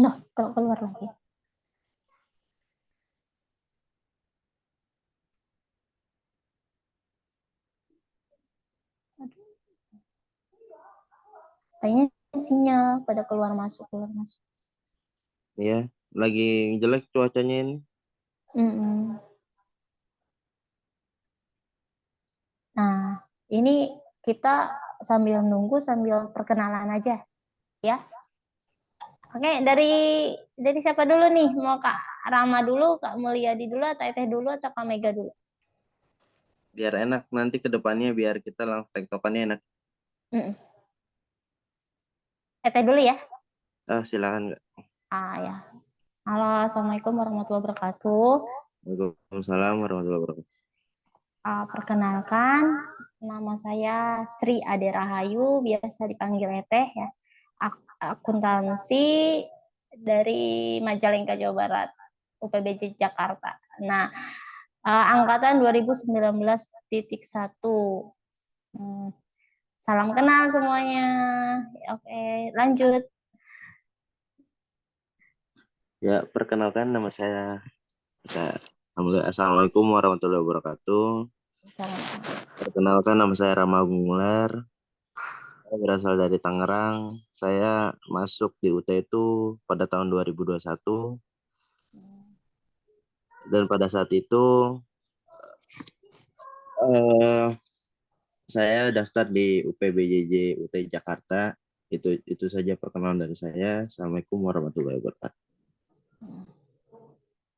Noh, kalau keluar lagi. Kayaknya sinyal pada keluar masuk keluar masuk. Ya, lagi jelek cuacanya ini. Mm-mm. Nah, ini kita sambil nunggu sambil perkenalan aja ya. Oke, dari siapa dulu nih? Mau Kak Rama dulu, Kak Mulyadi dulu, atau Teteh dulu, atau Kak Mega dulu? Biar enak nanti ke depannya, biar kita langsung tektokannya enak. Mm-mm. Teteh dulu ya. Silakan nggak? Ah ya. Halo, Assalamualaikum warahmatullahi wabarakatuh. Waalaikumsalam warahmatullahi wabarakatuh. Perkenalkan, nama saya Sri Ade Rahayu, biasa dipanggil Teteh ya. Akuntansi dari Majalengka, Jawa Barat, UPBJ Jakarta. Nah, angkatan 2019.1. Salam kenal semuanya. Oke, lanjut. Ya, perkenalkan nama Assalamualaikum warahmatullahi wabarakatuh. Salam. Perkenalkan nama saya Rama Gumelar. Saya berasal dari Tangerang. Saya masuk di UT itu pada tahun 2021. Dan pada saat itu eh, saya daftar di UPBJJ UT Jakarta. Itu saja perkenalan dari saya. Assalamualaikum warahmatullahi wabarakatuh.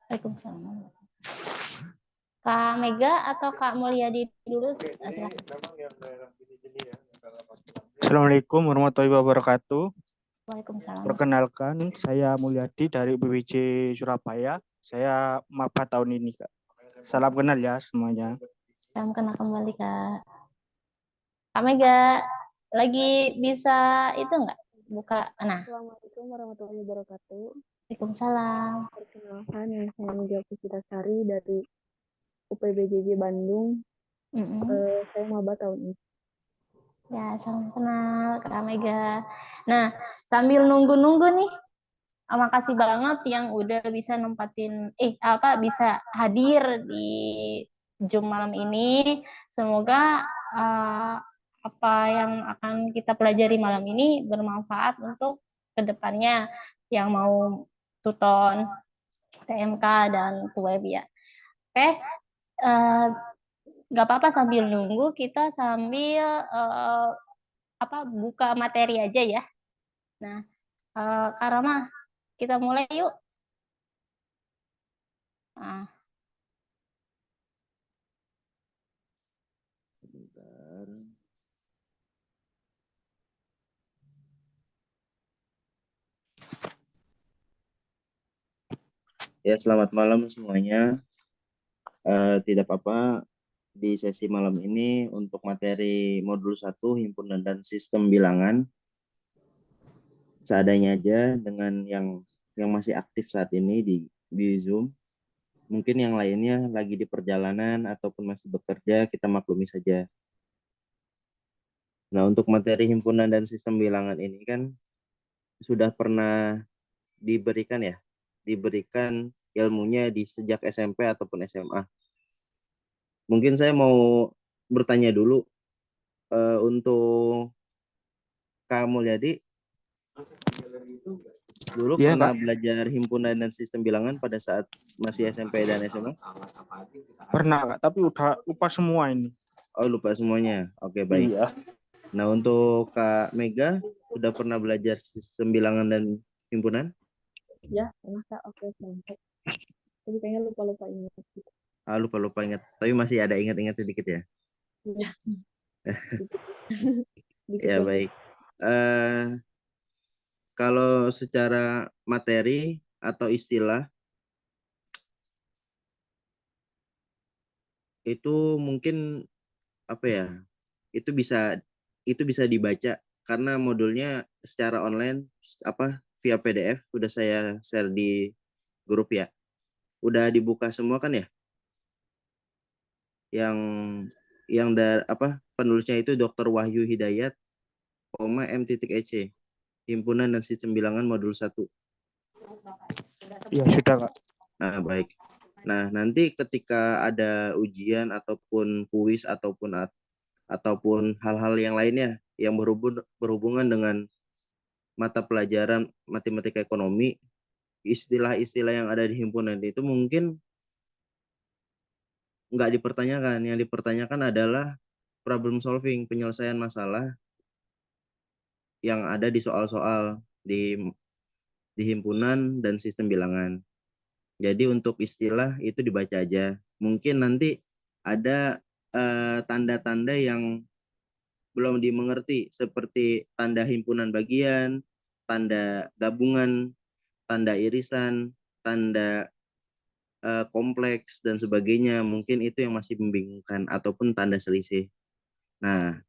Waalaikumsalam. Kak Mega atau Kak Mulyadi dulu? Assalamualaikum warahmatullahi wabarakatuh. Waalaikumsalam. Perkenalkan, saya Mulyadi dari UPBJ Surabaya. Saya maba tahun ini, Kak. Salam kenal ya semuanya. Salam kenal kembali Kak. Kak Mega, lagi bisa itu enggak? Buka. Nah, Assalamualaikum warahmatullahi wabarakatuh. Waalaikumsalam. Perkenalkan, saya Mega Puspitasari dari UPBJJ Bandung. Saya maba tahun ini. Ya, salam kenal Kak Mega. Nah, sambil nunggu-nunggu nih, makasih banget yang udah bisa nempatin bisa hadir di Zoom malam ini. Semoga apa yang akan kita pelajari malam ini bermanfaat untuk kedepannya yang mau tuton, TMK dan web ya. Oke, nggak apa-apa sambil nunggu kita sambil buka materi aja ya. Nah, Kak Rama, kita mulai yuk. Nah, Sebentar. Ya, selamat malam semuanya. Tidak apa-apa di sesi malam ini untuk materi modul 1 himpunan dan sistem bilangan seadanya aja dengan yang masih aktif saat ini di Zoom. Mungkin yang lainnya lagi di perjalanan ataupun masih bekerja, kita maklumi saja. Nah, untuk materi himpunan dan sistem bilangan ini kan sudah pernah diberikan ilmunya di sejak SMP ataupun SMA. Mungkin saya mau bertanya dulu untuk Kak Mulyadi, dulu Iya, pernah Kak. belajar himpunan dan sistem bilangan pada saat masih SMP dan SMA? Pernah, Kak, tapi udah lupa semua ini. Oh, lupa semuanya. Oke, baik. Iya. Nah, untuk Kak Mega, sudah pernah belajar sistem bilangan dan himpunan? Ya, masa oke sampai. Tapi kayaknya lupa-lupa ingat gitu. Lupa-lupa ingat. Tapi masih ada ingat-ingat sedikit ya? Iya. Dikit Ya, lah. baik. Kalau secara materi atau istilah, itu mungkin apa ya? Itu bisa dibaca karena modulnya secara online via PDF udah saya share di grup ya. Udah dibuka semua kan ya? Yang penulisnya itu Dr. Wahyu Hidayat, M.Ec. himpunan dan sistem bilangan modul 1. Ya sudah Kak. Nah, baik. Nah, nanti ketika ada ujian ataupun kuis ataupun hal-hal yang lainnya yang berhubungan dengan mata pelajaran matematika ekonomi, istilah-istilah yang ada di himpunan itu mungkin nggak dipertanyakan. Yang dipertanyakan adalah problem solving, penyelesaian masalah yang ada di soal-soal di himpunan dan sistem bilangan. Jadi untuk istilah itu dibaca aja. Mungkin nanti ada tanda-tanda yang belum dimengerti seperti tanda himpunan bagian, tanda gabungan, tanda irisan, tanda kompleks dan sebagainya. Mungkin itu yang masih membingungkan ataupun tanda selisih. Nah,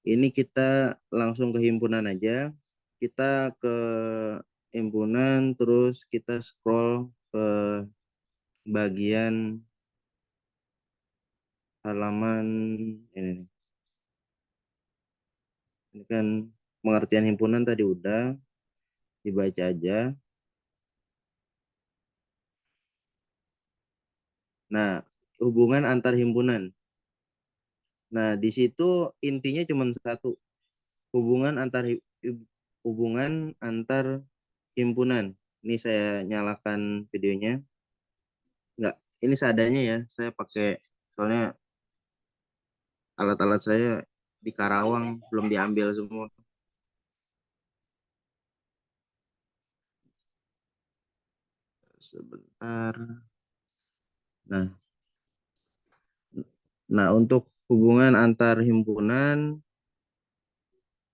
ini kita langsung ke himpunan aja. Kita ke himpunan terus kita scroll ke bagian halaman ini nih. Ini kan pengertian himpunan tadi udah dibaca aja. Nah, hubungan antar himpunan. Nah, di situ intinya cuma satu, hubungan antar himpunan. Ini saya nyalakan videonya. Enggak, ini seadanya ya. Saya pakai soalnya alat-alat saya di Karawang belum diambil semua. Sebentar. Nah, untuk hubungan antar himpunan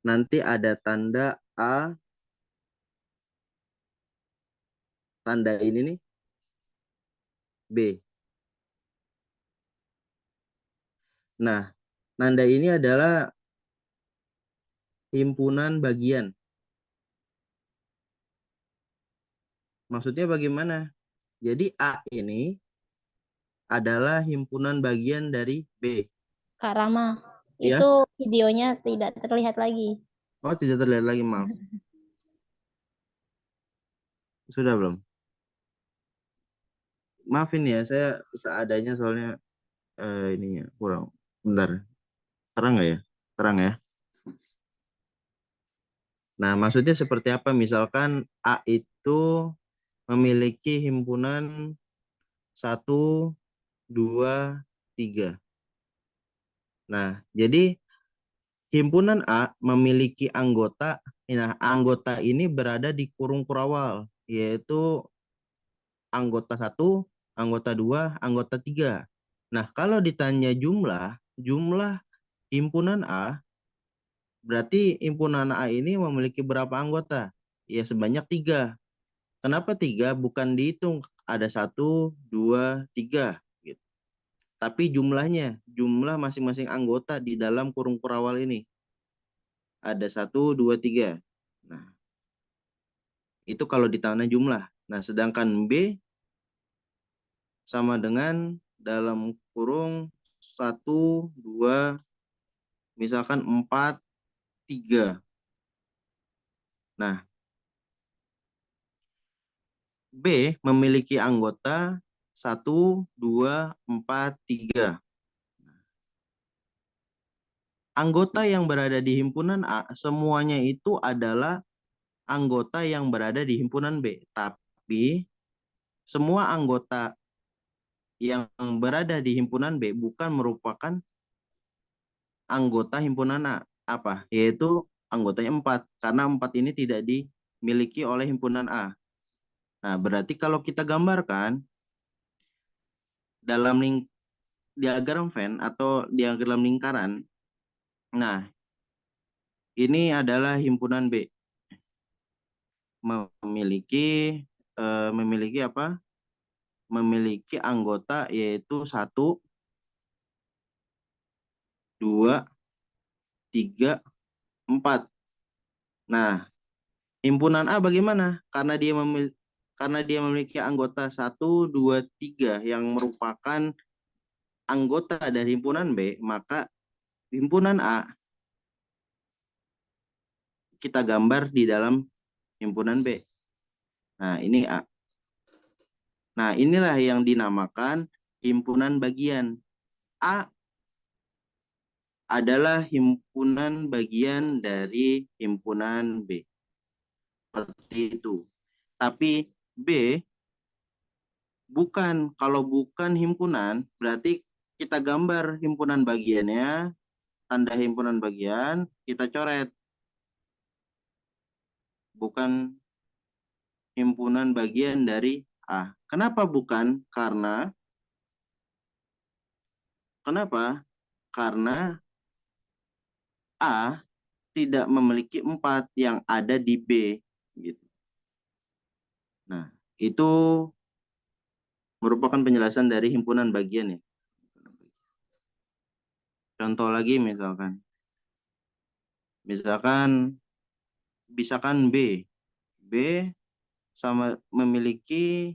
nanti ada tanda A, tanda ini nih B. Nah, tanda ini adalah himpunan bagian. Maksudnya bagaimana? Jadi A ini adalah himpunan bagian dari B. Kak Rama, Ya? itu videonya tidak terlihat lagi. Oh, tidak terlihat lagi, maaf. Sudah belum? Maafin ya, saya seadanya soalnya ininya kurang. Bentar. Terang nggak ya? Terang ya. Nah, maksudnya seperti apa? Misalkan A itu memiliki himpunan 1, 2, 3. Nah, jadi himpunan A memiliki anggota. Nah, anggota ini berada di kurung kurawal, yaitu anggota 1, anggota 2, anggota 3. Nah, kalau ditanya jumlah himpunan A, berarti himpunan A ini memiliki berapa anggota? Ya, sebanyak 3. Kenapa 3? Bukan dihitung ada 1, 2, 3. Gitu. Tapi jumlah masing-masing anggota di dalam kurung kurawal ini. Ada 1, 2, 3. Nah, itu kalau ditanya jumlah. Nah, sedangkan B sama dengan dalam kurung 1, 2, misalkan 4, 3. Nah, B memiliki anggota 1, 2, 4, 3. Anggota yang berada di himpunan A semuanya itu adalah anggota yang berada di himpunan B. Tapi semua anggota yang berada di himpunan B bukan merupakan anggota himpunan A. Apa? Yaitu anggotanya 4. Karena 4 ini tidak dimiliki oleh himpunan A. Nah, berarti kalau kita gambarkan dalam diagram Venn atau diagram lingkaran, nah, ini adalah himpunan B. Memiliki apa? Memiliki anggota yaitu 1, 2, 3, 4. Nah, himpunan A bagaimana? Karena dia memiliki anggota 1, 2, 3 yang merupakan anggota dari himpunan B, maka himpunan A kita gambar di dalam himpunan B. Nah, ini A. Nah, inilah yang dinamakan himpunan bagian. A adalah himpunan bagian dari himpunan B. Seperti itu. Tapi B bukan. Kalau bukan himpunan, berarti kita gambar himpunan bagiannya, tanda himpunan bagian, kita coret. Bukan himpunan bagian dari A. Kenapa bukan? Kenapa? Karena A tidak memiliki 4 yang ada di B. Gitu. Nah, itu merupakan penjelasan dari himpunan bagian ya. Contoh lagi misalkan. Misalkan B. B sama memiliki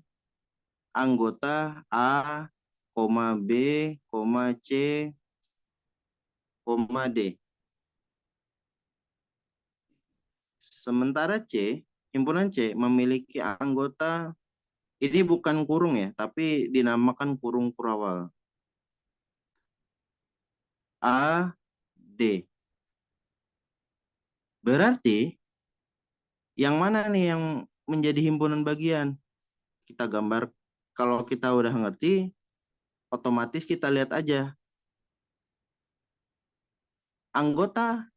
anggota A, B, C, D. Sementara himpunan C memiliki anggota, ini bukan kurung ya, tapi dinamakan kurung kurawal. A, D. Berarti yang mana nih yang menjadi himpunan bagian? Kita gambar, kalau kita udah ngerti, otomatis kita lihat aja. Anggota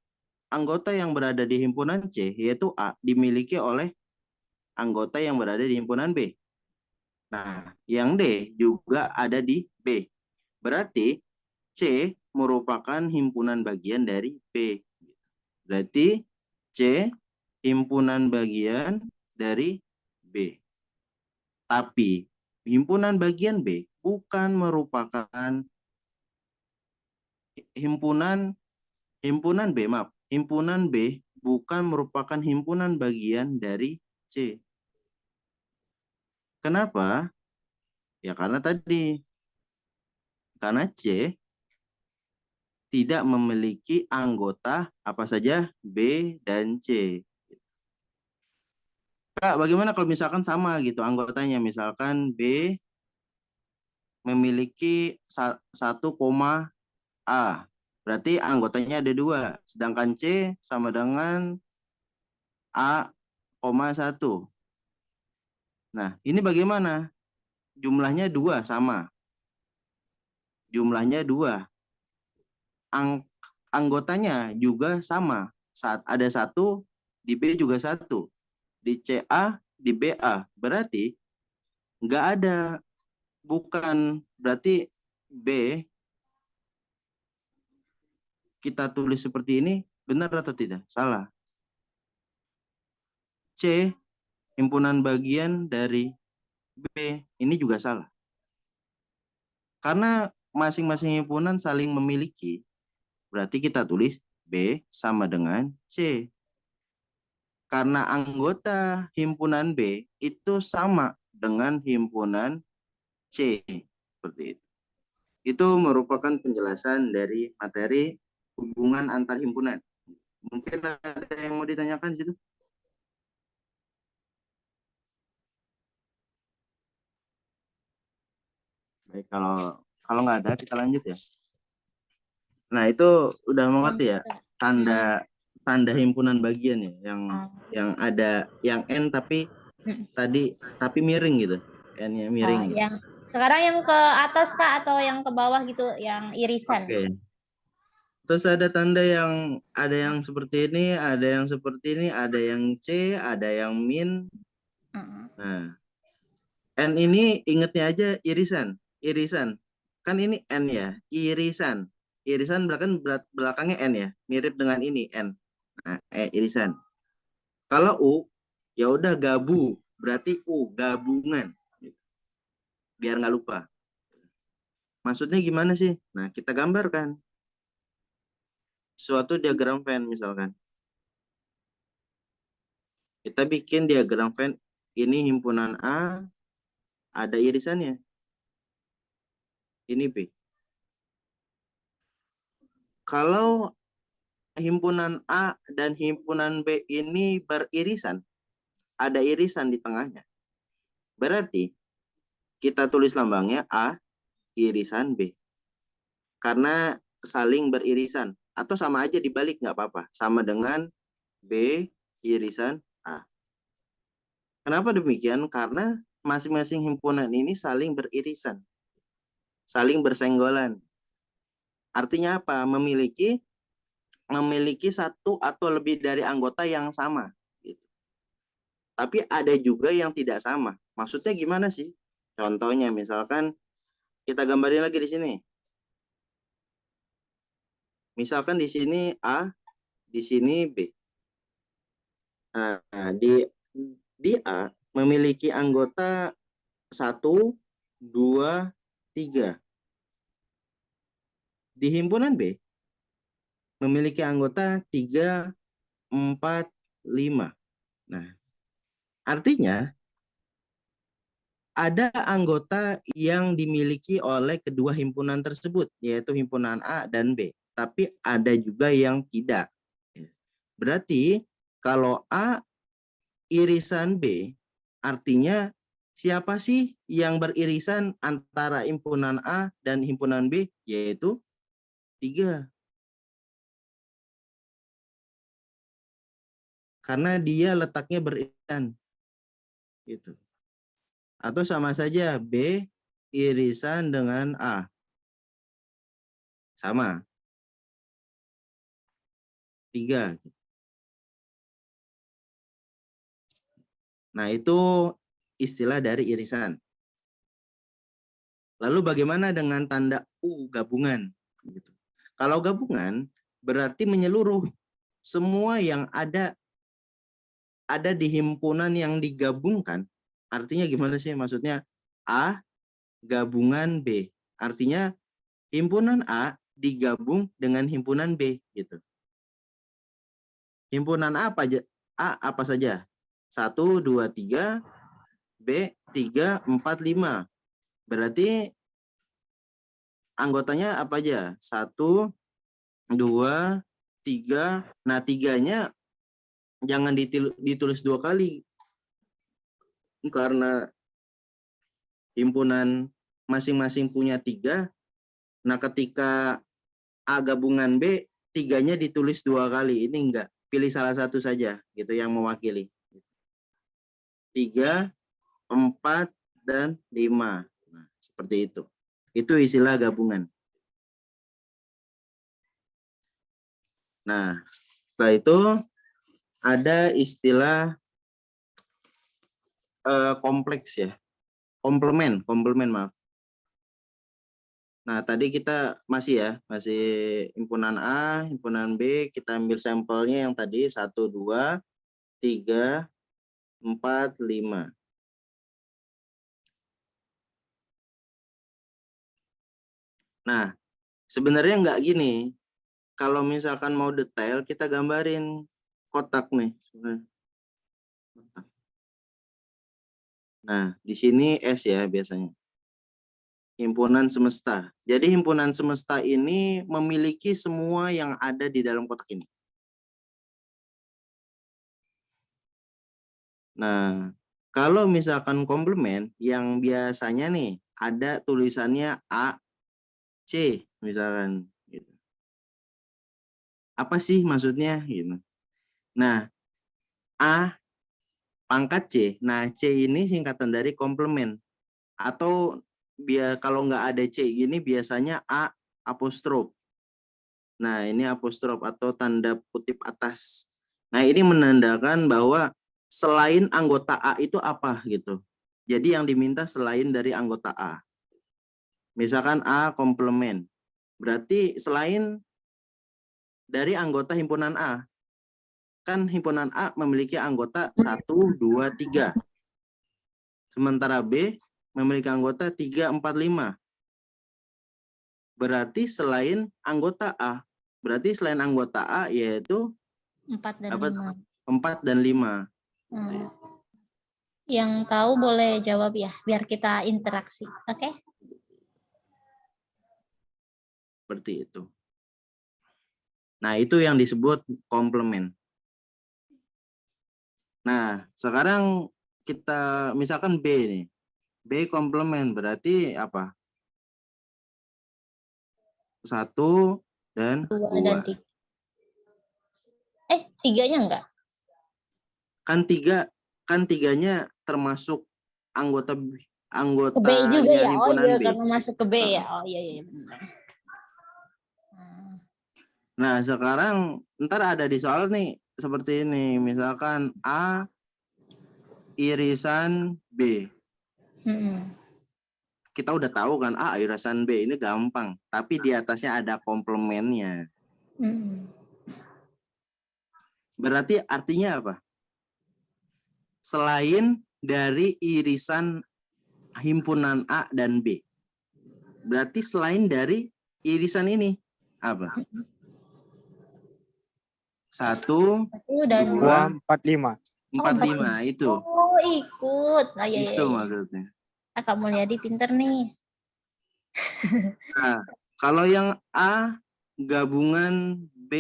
yang berada di himpunan C, yaitu A, dimiliki oleh anggota yang berada di himpunan B. Nah, yang D juga ada di B. Berarti C merupakan himpunan bagian dari B. Berarti C himpunan bagian dari B. Tapi himpunan bagian B bukan merupakan himpunan B, maaf. Himpunan B bukan merupakan himpunan bagian dari C. Kenapa? Ya karena C tidak memiliki anggota apa saja B dan C. Kak, bagaimana kalau misalkan sama gitu anggotanya? Misalkan B memiliki 1, A. Berarti anggotanya ada 2. Sedangkan C sama dengan A, 1. Nah, ini bagaimana? Jumlahnya 2 sama. Jumlahnya 2. Anggotanya juga sama. Saat ada 1, di B juga 1. Di CA, di BA. Berarti nggak ada. Bukan. Berarti B kita tulis seperti ini, benar atau tidak? Salah. C, himpunan bagian dari B, ini juga salah. Karena masing-masing himpunan saling memiliki, berarti kita tulis B sama dengan C. Karena anggota himpunan B itu sama dengan himpunan C. Seperti itu. Itu merupakan penjelasan dari materi hubungan antar himpunan. Mungkin ada yang mau ditanyakan di situ? Baik, kalau nggak ada kita lanjut ya. Nah, itu udah mengerti ya tanda himpunan bagian ya yang ada yang N tapi miring gitu. N-nya miring. Yang sekarang yang ke atas Kak atau yang ke bawah gitu yang irisan. Oke. Terus ada tanda yang ada yang seperti ini, ada yang seperti ini, ada yang C, ada yang min. Nah, N ini ingetnya aja irisan. Kan ini N ya, irisan. Irisan belakangnya N ya, mirip dengan ini N. Nah, irisan. Kalau U, ya udah gabu, berarti U, gabungan. Biar nggak lupa. Maksudnya gimana sih? Nah, kita gambarkan. Suatu diagram Venn misalkan. Kita bikin diagram Venn, ini himpunan A, ada irisannya. Ini B. Kalau himpunan A dan himpunan B ini beririsan, ada irisan di tengahnya, berarti kita tulis lambangnya A irisan B. Karena saling beririsan. Atau sama aja dibalik, nggak apa-apa. Sama dengan B irisan A. Kenapa demikian? Karena masing-masing himpunan ini saling beririsan. Saling bersenggolan. Artinya apa? Memiliki satu atau lebih dari anggota yang sama. Gitu. Tapi ada juga yang tidak sama. Maksudnya gimana sih? Contohnya misalkan kita gambarin lagi di sini. Misalkan di sini A, di sini B. Nah, di A memiliki anggota 1, 2, 3. Di himpunan B memiliki anggota 3, 4, 5. Nah, artinya ada anggota yang dimiliki oleh kedua himpunan tersebut, yaitu himpunan A dan B. Tapi ada juga yang tidak. Berarti kalau A irisan B, artinya siapa sih yang beririsan antara himpunan A dan himpunan B? Yaitu 3. Karena dia letaknya beririsan. Gitu. Atau sama saja B irisan dengan A. Sama. 3. Nah, itu istilah dari irisan. Lalu bagaimana dengan tanda U gabungan? Gitu. Kalau gabungan berarti menyeluruh. Semua yang ada di himpunan yang digabungkan. Artinya gimana sih? Maksudnya A gabungan B. Artinya himpunan A digabung dengan himpunan B. Gitu. Himpunan A apa saja? 1, 2, 3, B 3, 4, 5. Berarti anggotanya apa aja? 1, 2, 3. Nah, 3-nya jangan ditulis 2 kali. Karena himpunan masing-masing punya 3. Nah, ketika A gabungan B, 3-nya ditulis 2 kali. Ini enggak. Pilih salah satu saja gitu yang mewakili. 3, 4, dan 5. Nah, seperti itu. Itu istilah gabungan. Nah, setelah itu ada istilah kompleks ya. Komplement maaf. Nah, tadi kita masih himpunan A, himpunan B, kita ambil sampelnya yang tadi 1, 2, 3, 4, 5. Nah, sebenarnya nggak gini. Kalau misalkan mau detail, kita gambarin kotak nih. Nah, di sini S ya biasanya. Himpunan semesta. Jadi himpunan semesta ini memiliki semua yang ada di dalam kotak ini. Nah, kalau misalkan komplement yang biasanya nih ada tulisannya A, C misalkan. Gitu. Apa sih maksudnya? Gitu. Nah, A pangkat C. Nah, C ini singkatan dari komplement. Atau kalau nggak ada C ini biasanya A apostrof. Nah, ini apostrof atau tanda kutip atas. Nah, ini menandakan bahwa selain anggota A itu apa gitu. Jadi yang diminta selain dari anggota A. Misalkan A komplement. Berarti selain dari anggota himpunan A. Kan himpunan A memiliki anggota 1, 2, 3. Sementara B memiliki anggota 3, 4, 5. Berarti selain anggota A. Berarti selain anggota A yaitu 4 dan 5. 4 dan 5. Yang tahu boleh jawab ya, biar kita interaksi. Oke? Seperti itu. Nah, itu yang disebut komplement. Nah, sekarang kita misalkan B nih. B komplement berarti apa? 1 dan 2 dan 2. 3. Tiganya enggak? Kan tiganya termasuk Ke B juga anggotanya ya? Oh himpunan iya, B. karena masuk ke B ya? Oh iya, benar. Nah, sekarang ntar ada di soal nih seperti ini. Misalkan A irisan B. Kita udah tahu kan A irisan B ini gampang. Tapi di atasnya ada komplemennya. Berarti artinya apa? Selain dari irisan himpunan A dan B. Berarti selain dari irisan ini apa? 1, dan 2, 4, 5. 4, 5 itu. Oh, ikut. Oh, iya, Itu iya. maksudnya. Kak Mulyadi pinter nih. Nah, kalau yang A gabungan B,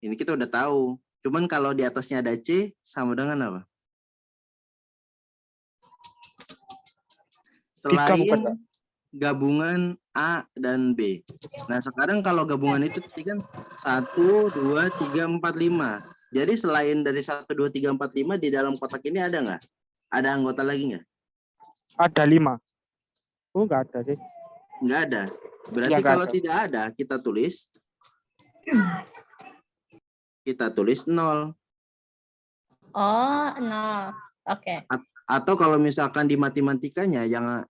ini kita udah tahu. Cuman kalau di atasnya ada C, sama dengan apa? Selain gabungan A dan B. Nah, sekarang kalau gabungan itu kan 1, 2, 3, 4, 5. Jadi selain dari 1, 2, 3, 4, 5 di dalam kotak ini ada nggak? Ada anggota lagi nggak? Ada 5. Oh, nggak ada sih. Nggak ada. Berarti kalau tidak ada, kita tulis 0. Oh, 0. Oke. Atau kalau misalkan di matematikanya yang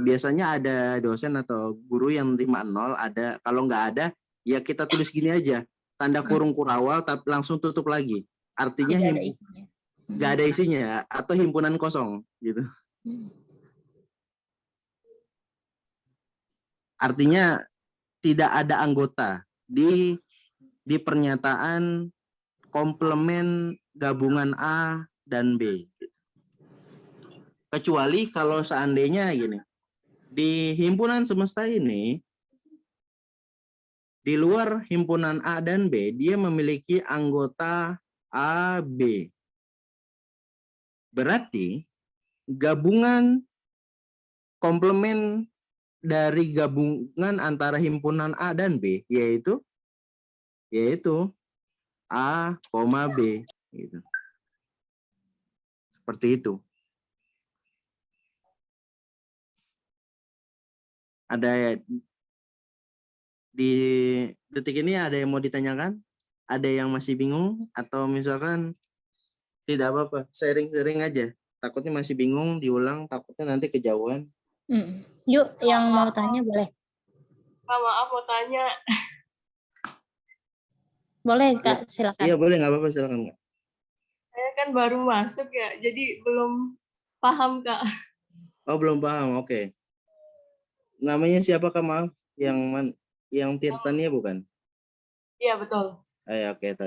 biasanya ada dosen atau guru yang terima 0, ada. Kalau nggak ada, ya kita tulis gini aja, tanda kurung kurawal tapi langsung tutup lagi. Artinya nggak ada isinya atau himpunan kosong gitu. Artinya tidak ada anggota di pernyataan komplement gabungan A dan B. Kecuali kalau seandainya gini, di himpunan semesta ini, di luar himpunan A dan B, dia memiliki anggota A, B. Berarti gabungan komplement dari gabungan antara himpunan A dan B, yaitu A, B. Gitu. Seperti itu. Ada di detik ini ada yang mau ditanyakan? Ada yang masih bingung? Atau misalkan tidak apa-apa, sharing-sharing aja. Takutnya masih bingung, diulang, takutnya nanti kejauhan. Yuk, yang mau tanya boleh. Kak, maaf mau tanya. Boleh, Kak, silakan. Iya, boleh, nggak apa-apa, silakan, Kak. Saya kan baru masuk ya, jadi belum paham, Kak. Oh, belum paham, oke. Namanya siapa, Kak? Maaf, yang Tirtania bukan? Iya, betul. Oke,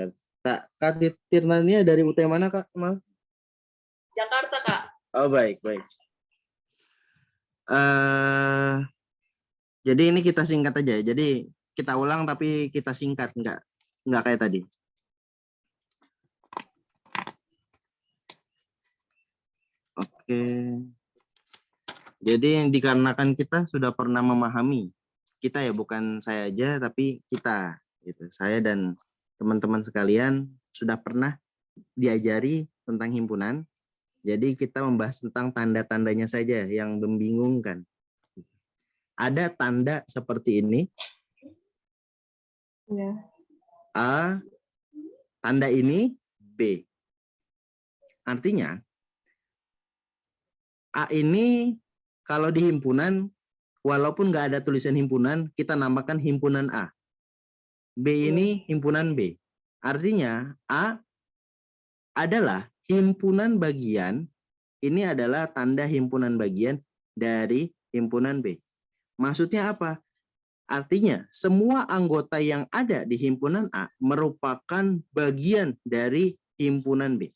Kak Tirtania dari UT mana, Kak? Maaf. Jakarta, Kak. Oh, baik. Jadi ini kita singkat aja. Jadi kita ulang tapi kita singkat, nggak kayak tadi. Oke. Jadi dikarenakan kita sudah pernah memahami, kita ya, bukan saya aja tapi kita gitu. Saya dan teman-teman sekalian sudah pernah diajari tentang himpunan. Jadi kita membahas tentang tanda-tandanya saja yang membingungkan. Ada tanda seperti ini. Ya. A, tanda ini B. Artinya A ini kalau di himpunan, walaupun nggak ada tulisan himpunan, kita namakan himpunan A. B ini himpunan B. Artinya A adalah himpunan bagian, ini adalah tanda himpunan bagian dari himpunan B. Maksudnya apa? Artinya semua anggota yang ada di himpunan A merupakan bagian dari himpunan B.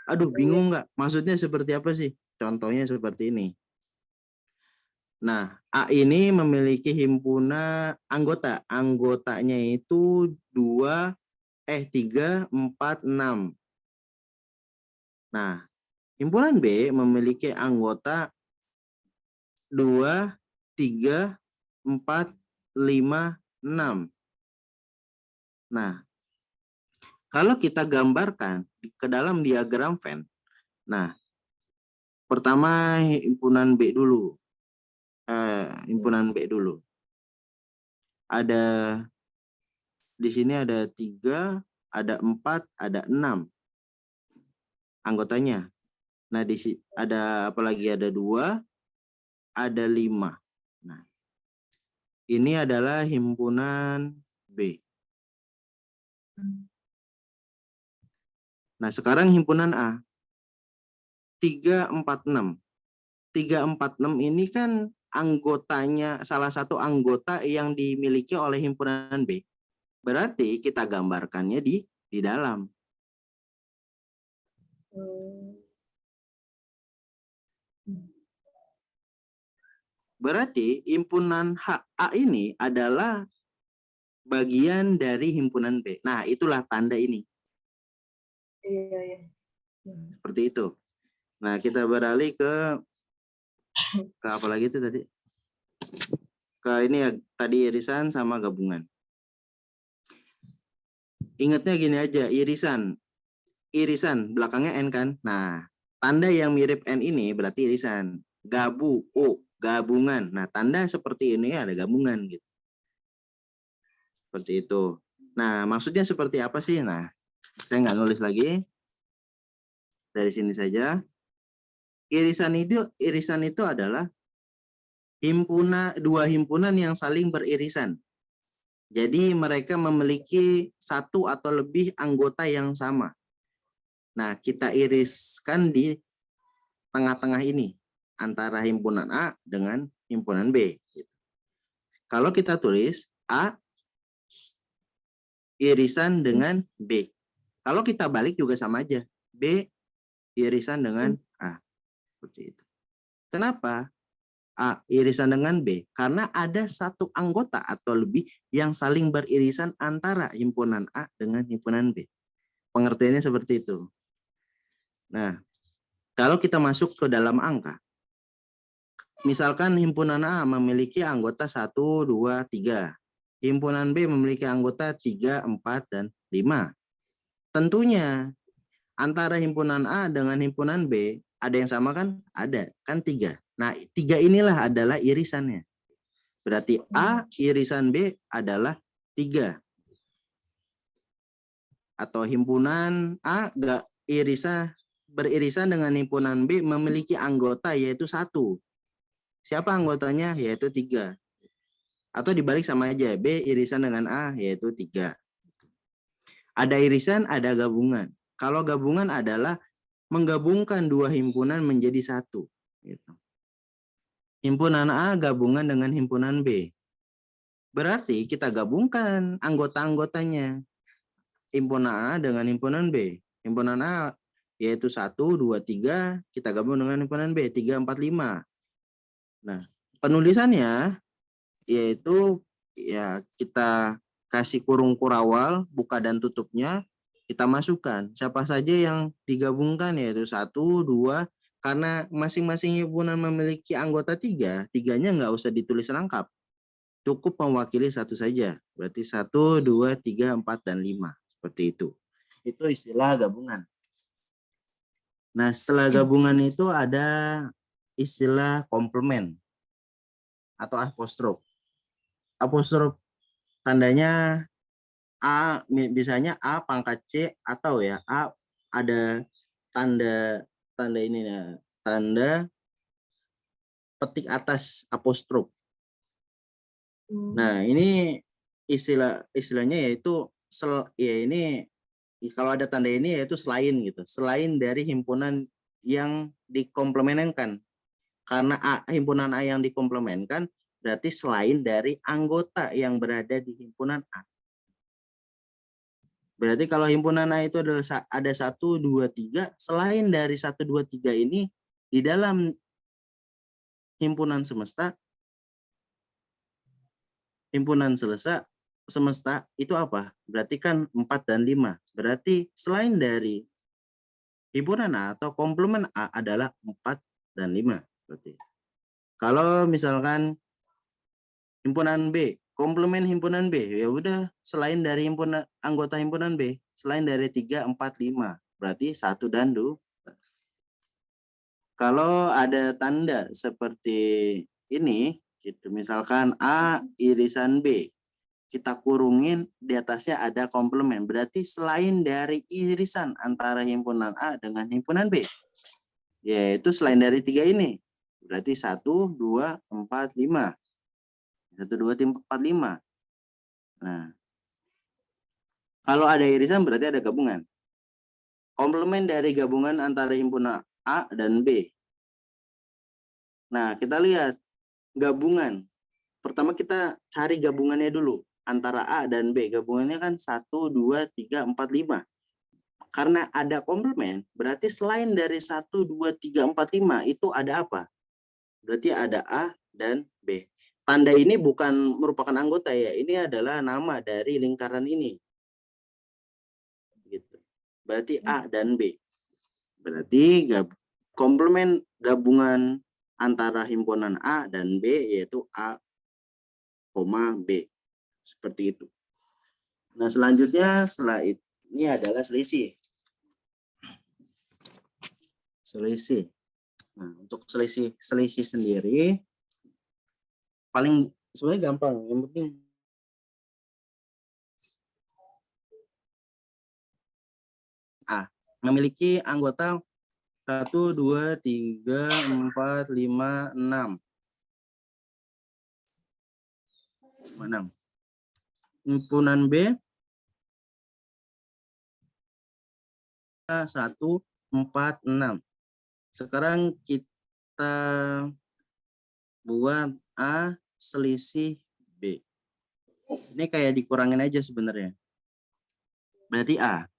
Aduh, bingung nggak? Maksudnya seperti apa sih? Contohnya seperti ini. Nah, A ini memiliki himpunan anggota. Anggotanya itu 3, 4, 6. Nah, himpunan B memiliki anggota 2, 3, 4, 5, 6. Nah, kalau kita gambarkan ke dalam diagram Venn, nah, pertama himpunan B dulu. Himpunan B dulu. Ada di sini ada 3, ada 4, ada 6 anggotanya. Nah, ada apalagi ada 2, ada 5. Nah, ini adalah himpunan B. Nah, sekarang himpunan A. 3, 4, 6. 3, 4, 6 ini kan anggotanya, salah satu anggota yang dimiliki oleh himpunan B. Berarti kita gambarkannya di dalam. Berarti himpunan A ini adalah bagian dari himpunan B. Nah, itulah tanda ini. Iya. Seperti itu. Nah, kita beralih ke apa lagi itu tadi? Ke ini ya, tadi irisan sama gabungan. Ingatnya gini aja, irisan. Irisan, belakangnya N kan? Nah, tanda yang mirip N ini berarti irisan. Gabungan. Nah, tanda seperti ini ada gabungan gitu. Seperti itu. Nah, maksudnya seperti apa sih? Nah, saya nggak nulis lagi. Dari sini saja. Irisan itu adalah dua himpunan yang saling beririsan. Jadi mereka memiliki satu atau lebih anggota yang sama. Nah, kita iriskan di tengah-tengah ini antara himpunan A dengan himpunan B. Kalau kita tulis A irisan dengan B. Kalau kita balik juga sama aja. B irisan dengan A. Seperti itu. Kenapa A irisan dengan B? Karena ada satu anggota atau lebih yang saling beririsan antara himpunan A dengan himpunan B. Pengertiannya seperti itu. Nah, kalau kita masuk ke dalam angka, misalkan himpunan A memiliki anggota 1, 2, 3. Himpunan B memiliki anggota 3, 4, dan 5. Tentunya antara himpunan A dengan himpunan B ada yang sama kan? Ada, kan 3. Nah, 3 inilah adalah irisannya. Berarti A irisan B adalah 3. Atau himpunan A beririsan dengan himpunan B memiliki anggota yaitu 1. Siapa anggotanya? Yaitu 3. Atau dibalik sama aja, B irisan dengan A yaitu 3. Ada irisan, ada gabungan. Kalau gabungan adalah menggabungkan dua himpunan menjadi satu. Gitu. Himpunan A gabungan dengan himpunan B. Berarti kita gabungkan anggota-anggotanya. Himpunan A dengan himpunan B. Himpunan A yaitu 1, 2, 3. Kita gabung dengan himpunan B. 3, 4, 5. Nah, penulisannya yaitu ya kita kasih kurung kurawal, buka dan tutupnya. Kita masukkan siapa saja yang digabungkan yaitu 1, 2, karena masing-masing himpunan memiliki anggota 3, 3-nya nggak usah ditulis lengkap. Cukup mewakili 1 saja. Berarti 1, 2, 3, 4, dan 5. Seperti itu. Itu istilah gabungan. Nah, setelah gabungan itu ada istilah komplement atau apostrof. Apostrof tandanya A, misalnya A pangkat C, atau ya A ada tanda ini ya, tanda petik atas apostrof. Nah, ini istilahnya yaitu ini kalau ada tanda ini yaitu selain gitu, selain dari himpunan yang dikomplemenkan. Karena himpunan A yang dikomplemenkan berarti selain dari anggota yang berada di himpunan A. Berarti kalau himpunan A itu adalah ada 1, 2, 3, selain dari 1, 2, 3 ini di dalam himpunan semesta himpunan semesta itu apa? Berarti kan 4 dan 5. Berarti selain dari himpunan A atau komplement A adalah 4 dan 5. Berarti. Kalau misalkan himpunan B, komplement himpunan B, ya udah selain dari anggota himpunan B, selain dari 3, 4, 5. Berarti 1 dan 2. Kalau ada tanda seperti ini, gitu, misalkan A irisan B, kita kurungin di atasnya ada komplement. Berarti selain dari irisan antara himpunan A dengan himpunan B, yaitu selain dari 3 ini. Berarti 1, 2, 4, 5. 1, 2, 3, 4, 5. Nah, kalau ada irisan berarti ada gabungan. Komplement dari gabungan antara himpunan A dan B. Nah, kita lihat gabungan. Pertama kita cari gabungannya dulu. Antara A dan B. Gabungannya kan 1, 2, 3, 4, 5. Karena ada komplement, berarti selain dari 1, 2, 3, 4, 5, itu ada apa? Berarti ada A dan B. Tanda ini bukan merupakan anggota ya. Ini adalah nama dari lingkaran ini. Gitu. Berarti A dan B. Berarti komplement gabungan antara himpunan A dan B yaitu A, B. Seperti itu. Nah, selanjutnya setelah ini adalah selisih. Selisih. Nah, untuk selisih sendiri paling sebenarnya gampang. Yang penting A memiliki anggota 1, 2, 3, 4, 5, 6. 6. Himpunan B 1, 4, 6. Sekarang kita buat A selisih B. Ini kayak dikurangin aja sebenarnya. Berarti A.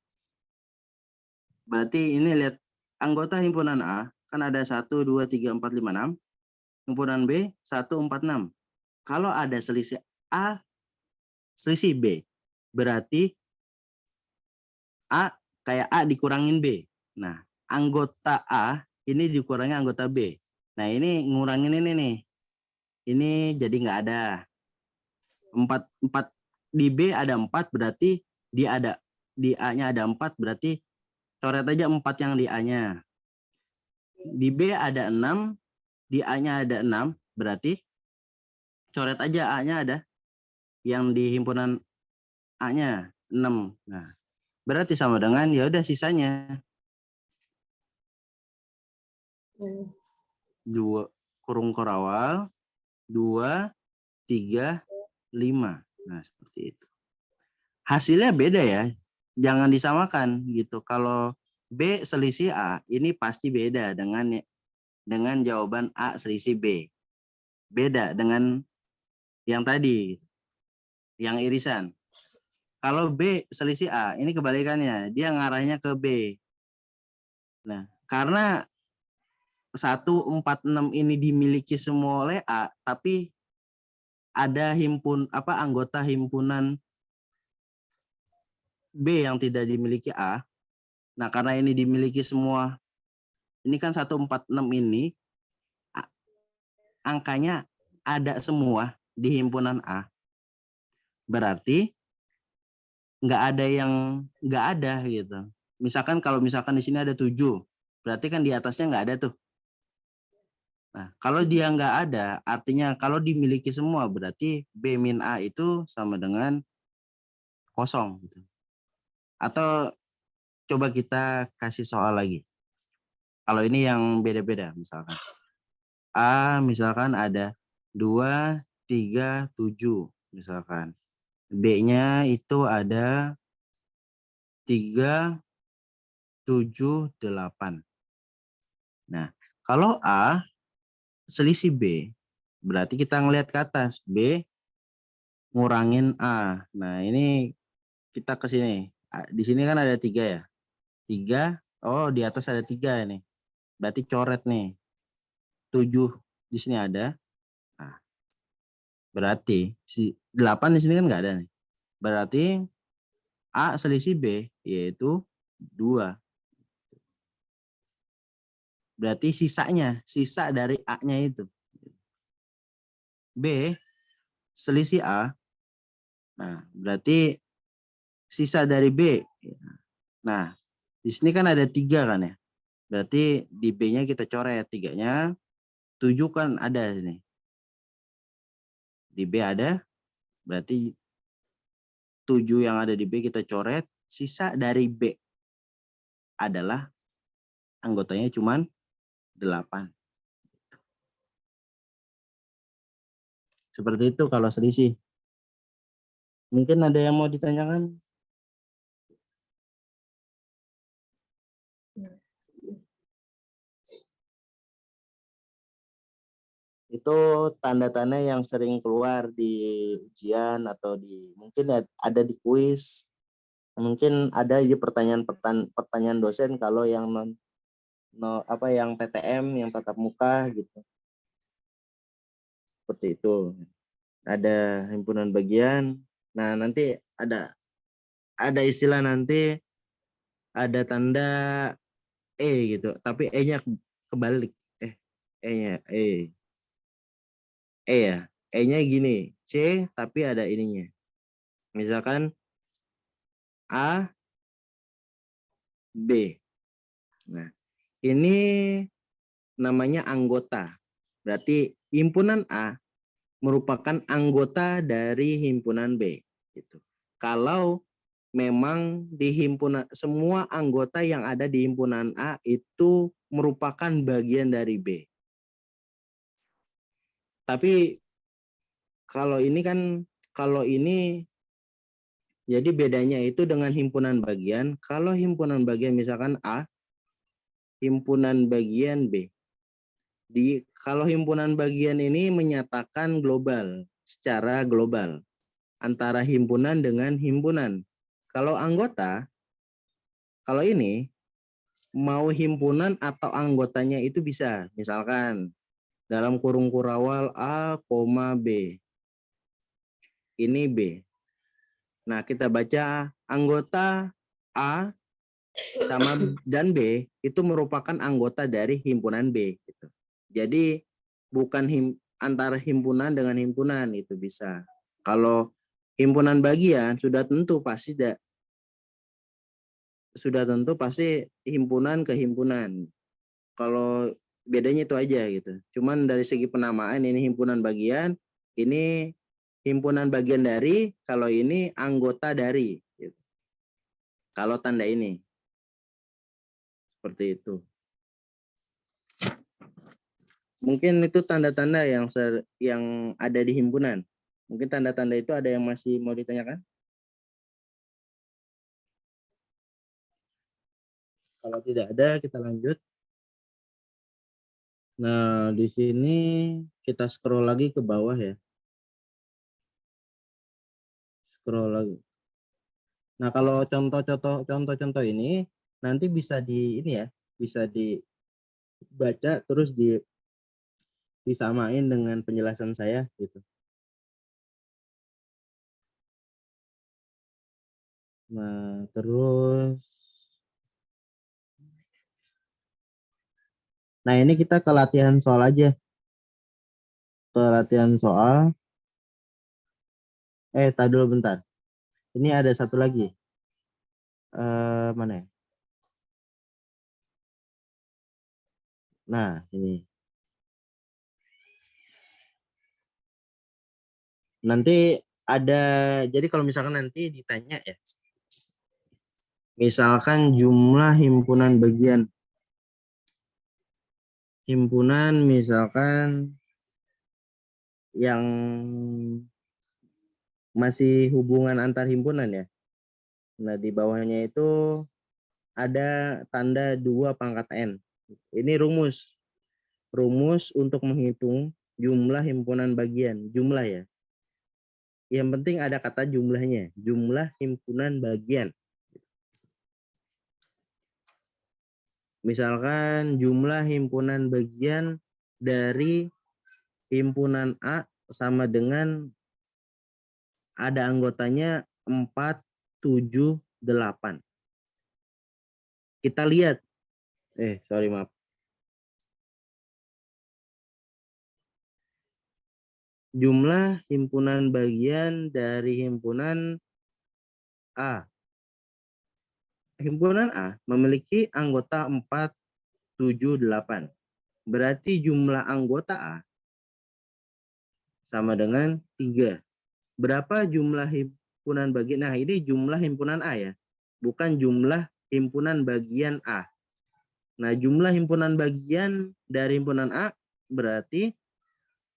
Berarti ini lihat anggota himpunan A kan ada 1, 2, 3, 4, 5, 6. Himpunan B 1, 4, 6. Kalau ada selisih A selisih B, berarti A kayak A dikurangin B. Nah, anggota A ini dikurangi anggota B. Nah, ini ngurangin ini nih. Ini jadi nggak ada. 4 di B ada 4, berarti di A-nya ada 4, berarti coret aja 4 yang di A-nya. Di B ada 6, di A-nya ada 6, berarti coret aja A-nya ada yang di himpunan A-nya 6. Nah, berarti sama dengan ya udah sisanya 2 kurung korawal 2, 3, 5. Nah, seperti itu. Hasilnya beda ya. Jangan disamakan gitu. Kalau B selisih A, ini pasti beda dengan jawaban A selisih B. Beda dengan yang tadi, yang irisan. Kalau B selisih A, ini kebalikannya. Dia ngarahnya ke B. Nah, karena 1, 4, 6 ini dimiliki semua oleh A, tapi ada anggota himpunan B yang tidak dimiliki A. Nah, karena ini dimiliki semua, ini kan 1, 4, 6 ini angkanya ada semua di himpunan A. Berarti nggak ada yang nggak ada gitu. Misalkan kalau misalkan di sini ada 7, berarti kan di atasnya nggak ada tuh. Nah, kalau dia nggak ada, artinya kalau dimiliki semua, berarti B min A itu sama dengan kosong. Gitu. Atau coba kita kasih soal lagi. Kalau ini yang beda-beda misalkan. A misalkan ada 2, 3, 7 misalkan. B-nya itu ada 3, 7, 8. Nah, kalau A selisih B, berarti kita ngelihat ke atas. B ngurangin A. Nah, ini kita ke sini. Di sini kan ada 3 ya. 3, oh di atas ada 3 nih. Berarti coret nih. 7 di sini ada. Nah, Berarti si 8 di sini kan nggak ada nih. Berarti A selisih B yaitu 2. Berarti sisa dari A-nya itu. B selisih A. Nah, berarti sisa dari B. Nah, di sini kan ada 3 kan ya. Berarti di B-nya kita coret 3-nya. 7 kan ada sini. Di B ada, berarti 7 yang ada di B kita coret. Sisa dari B adalah anggotanya cuman 8. Seperti itu kalau selisih. Mungkin ada yang mau ditanyakan? Itu tanda-tanda yang sering keluar di ujian atau mungkin ada di kuis. Mungkin ada di pertanyaan dosen kalau yang yang PTM, yang tatap muka gitu. Seperti itu. Ada himpunan bagian. Nah, nanti ada istilah nanti ada tanda E gitu, tapi E-nya kebalik. E-nya E ya. E-nya gini, C tapi ada ininya. Misalkan A B. Nah, ini namanya anggota. Berarti himpunan A merupakan anggota dari himpunan B gitu. Kalau memang di himpunan semua anggota yang ada di himpunan A itu merupakan bagian dari B. Tapi kalau ini jadi bedanya itu dengan himpunan bagian. Kalau himpunan bagian misalkan A, himpunan bagian B. Kalau himpunan bagian ini menyatakan global, secara global antara himpunan dengan himpunan. Kalau anggota, kalau ini mau himpunan atau anggotanya itu bisa. Misalkan dalam kurung kurawal A, B. Ini B. Nah, kita baca anggota A sama dan B itu merupakan anggota dari himpunan B gitu. Jadi bukan antara himpunan dengan himpunan itu bisa. Kalau himpunan bagian sudah tentu pasti himpunan ke himpunan. Kalau bedanya itu aja gitu. Cuman dari segi penamaan ini himpunan bagian, ini himpunan bagian dari, kalau ini anggota dari. Gitu. Kalau tanda ini seperti itu. Mungkin itu tanda-tanda yang ada di himpunan. Mungkin tanda-tanda itu ada yang masih mau ditanyakan? Kalau tidak ada, kita lanjut. Nah, di sini kita scroll lagi ke bawah ya. Scroll lagi. Nah, kalau contoh-contoh ini nanti bisa bisa dibaca terus disamain dengan penjelasan saya gitu. Nah, terus ini kita ke latihan soal aja. Ke latihan soal. Tadi dulu bentar. Ini ada satu lagi. Mana ya? Nah, ini. Nanti jadi kalau misalkan nanti ditanya ya. Misalkan jumlah himpunan bagian. Himpunan misalkan yang masih hubungan antar himpunan ya. Nah, di bawahnya itu ada tanda 2 pangkat N. Ini rumus. Rumus untuk menghitung jumlah himpunan bagian. Jumlah ya. Yang penting ada kata jumlahnya. Jumlah himpunan bagian. Misalkan jumlah himpunan bagian dari himpunan A sama dengan ada anggotanya 4, 7, 8. Kita lihat. Maaf. Jumlah himpunan bagian dari himpunan A. Himpunan A memiliki anggota 4, 7, 8. Berarti jumlah anggota A sama dengan 3. Berapa jumlah himpunan bagian? Nah, ini jumlah himpunan A ya. Bukan jumlah himpunan bagian A. Nah, jumlah himpunan bagian dari himpunan A berarti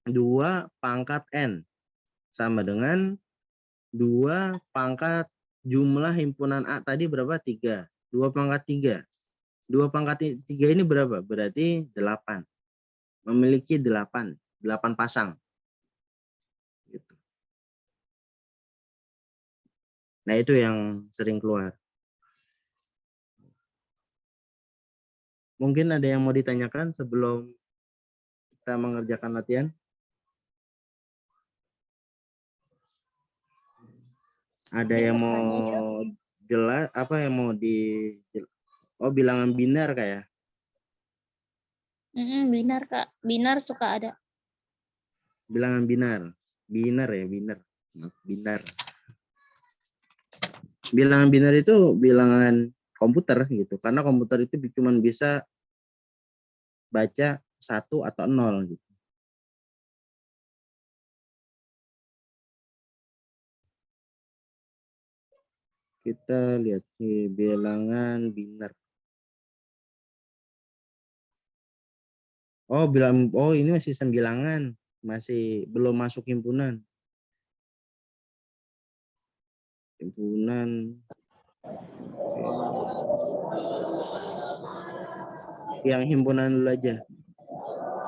2 pangkat N. Sama dengan 2 pangkat jumlah himpunan A tadi berapa? 3. 2 pangkat 3. 2 pangkat 3 ini berapa? Berarti 8. Memiliki 8 pasang. Gitu. Nah, itu yang sering keluar. Mungkin ada yang mau ditanyakan sebelum kita mengerjakan latihan? Ada yang mau jelas apa yang mau bilangan binar kayak? Binar Kak, binar suka ada. Bilangan binar. Binar. Bilangan binar itu bilangan komputer gitu. Karena komputer itu cuma bisa baca 1 atau 0 gitu. Kita lihat nih bilangan binar. Ini masih sistem bilangan, masih belum masuk himpunan. Yang himpunan dulu aja.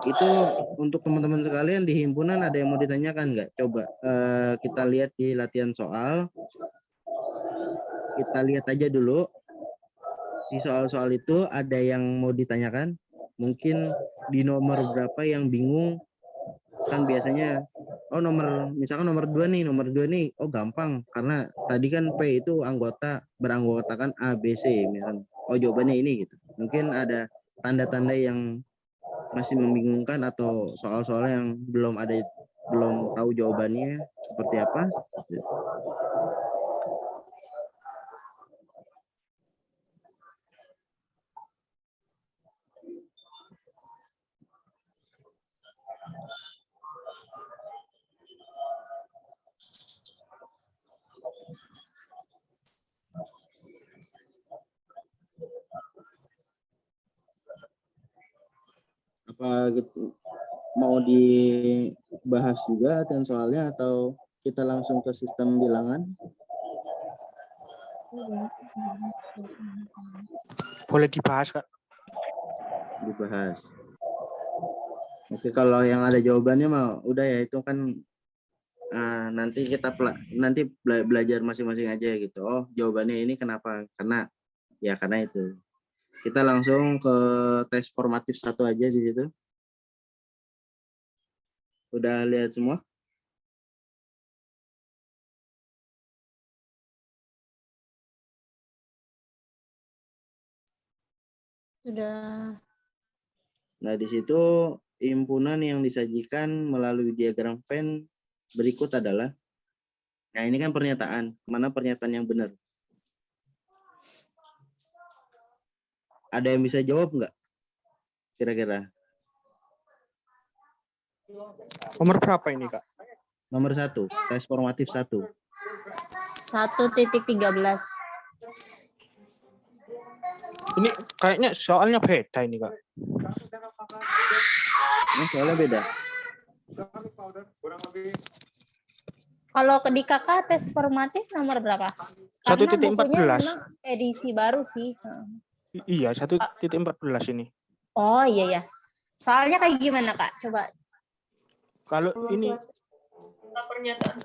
Itu untuk teman-teman sekalian di himpunan ada yang mau ditanyakan nggak? Coba kita lihat di latihan soal. Kita lihat aja dulu. Di soal-soal itu ada yang mau ditanyakan? Mungkin di nomor berapa yang bingung? Kan biasanya, misalkan nomor 2 nih, gampang. Karena tadi kan P itu beranggotakan A, B, C. Misalkan, jawabannya ini gitu. Mungkin ada tanda-tanda yang masih membingungkan atau soal-soal yang belum tahu jawabannya seperti apa. Apa gitu, mau dibahas juga dan soalnya atau kita langsung ke sistem bilangan? Boleh dibahas, Kak. Dibahas. Oke, kalau yang ada jawabannya mah udah ya, itu kan nanti kita belajar masing-masing aja gitu. Jawabannya ini kenapa? Karena itu. Kita langsung ke tes formatif 1 aja di situ. Udah lihat semua? Sudah. Nah, di situ himpunan yang disajikan melalui diagram Venn berikut adalah, nah ini kan pernyataan, mana pernyataan yang benar? Ada yang bisa jawab nggak? Kira-kira? Nomor berapa ini, Kak? Nomor 1, tes formatif 1. 1.13. Ini kayaknya soalnya beda ini, Kak. Soalnya beda. Kalau di kakak tes formatif nomor berapa? 1.14. Karena bukunya memang edisi baru sih. Iya, 1.14 ini. Oh iya ya. Soalnya kayak gimana Kak? Coba. Kalau ini Pernyataan.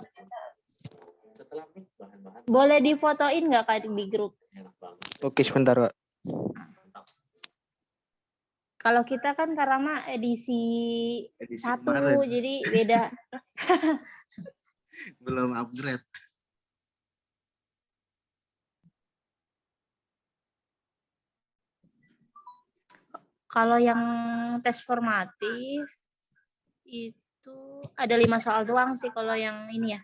Boleh difotoin nggak Kak di grup? Oke, sebentar, Kak. Kalau kita kan karena edisi Edisi 1, kemarin. jadi beda. Belum upgrade. Kalau yang tes formatif itu ada 5 soal doang sih kalau yang ini ya.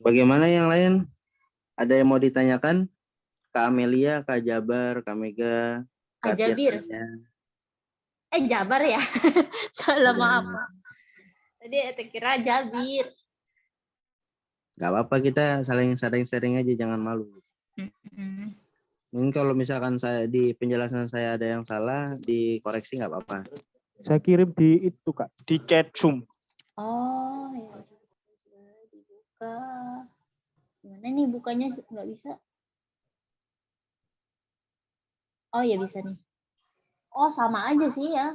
Bagaimana yang lain? Ada yang mau ditanyakan? Kak Amelia, Kak Jabar, Kak Mega, Kak Ajabir. Tirtanya. Jabar ya. Salah, Iya, maaf. iya. Tadi saya kira Jabir. Gak apa-apa, kita saling sharing aja, jangan malu. Mungkin kalau misalkan saya di penjelasan saya ada yang salah, dikoreksi nggak apa-apa. Saya kirim di itu Kak, di chat Zoom. Oh, ya. Dibuka. Gimana nih bukanya, nggak bisa? Oh ya bisa nih. Oh sama aja sih ya.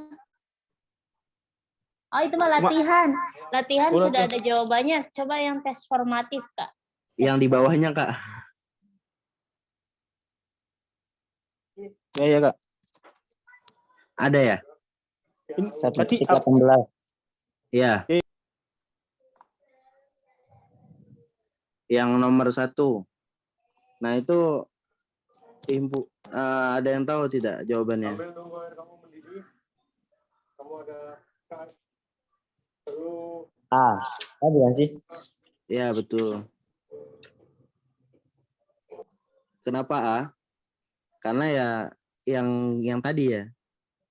Oh itu mah latihan. Latihan Oh, sudah latihan. ada jawabannya. Coba yang tes formatif Kak. Yang di bawahnya, Kak. Ya Kak. Ada ya? Ini, 1.18. Ya. Yang nomor 1. Nah itu ada yang tahu tidak jawabannya? Bukan sih? Ya betul. Kenapa A? Karena ya yang tadi ya,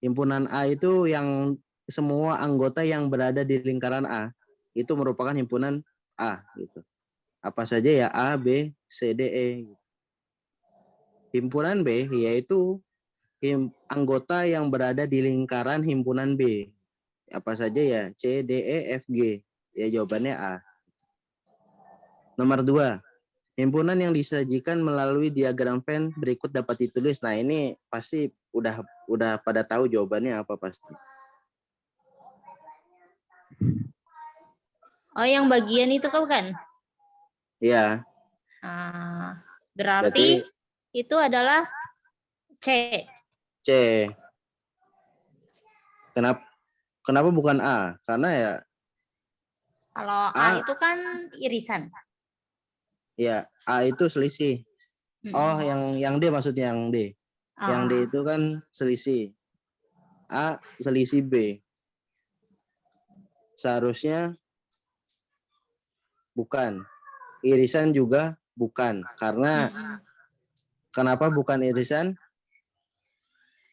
himpunan A itu yang semua anggota yang berada di lingkaran A itu merupakan himpunan A gitu. Apa saja ya, A, B, C, D, E. Himpunan B yaitu anggota yang berada di lingkaran himpunan B. Apa saja ya, C, D, E, F, G. Ya jawabannya A. Nomor 2. Himpunan yang disajikan melalui diagram Venn berikut dapat ditulis. Nah, ini pasti udah pada tahu jawabannya apa pasti. Oh yang bagian itu kan? Iya. Berarti itu adalah C. C. Kenapa bukan A? Karena ya kalau A itu kan irisan. Ya, A itu selisih. Oh, yang D maksudnya, yang D. Yang D itu kan selisih. A selisih B. Seharusnya bukan. Irisan juga bukan. Karena kenapa bukan irisan?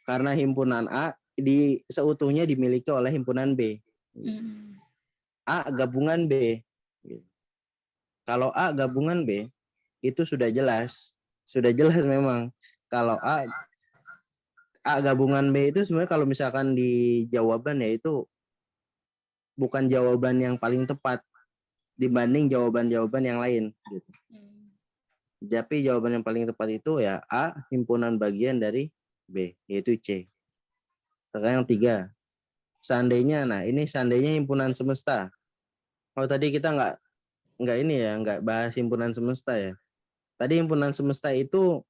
Karena himpunan A seutuhnya dimiliki oleh himpunan B. A gabungan B. Kalau A gabungan B, itu sudah jelas. Sudah jelas memang. Kalau A gabungan B itu sebenarnya kalau misalkan di jawaban ya itu bukan jawaban yang paling tepat dibanding jawaban-jawaban yang lain. Gitu. Tapi jawaban yang paling tepat itu ya A himpunan bagian dari B, yaitu C. Sekarang yang 3. Seandainya, nah ini seandainya himpunan semesta. Oh tadi kita nggak bahas himpunan semesta ya. Tadi himpunan semesta itu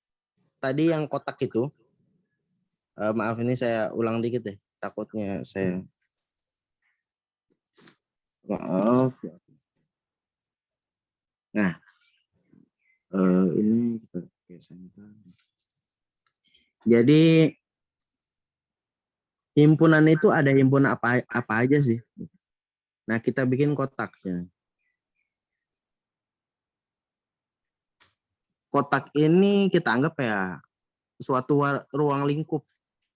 tadi yang kotak itu. Maaf ini saya ulang dikit deh. Takutnya saya maaf. Nah, ini kita geser. Jadi himpunan itu ada himpunan apa aja sih? Nah, kita bikin kotaknya. Kotak ini kita anggap ya suatu ruang lingkup.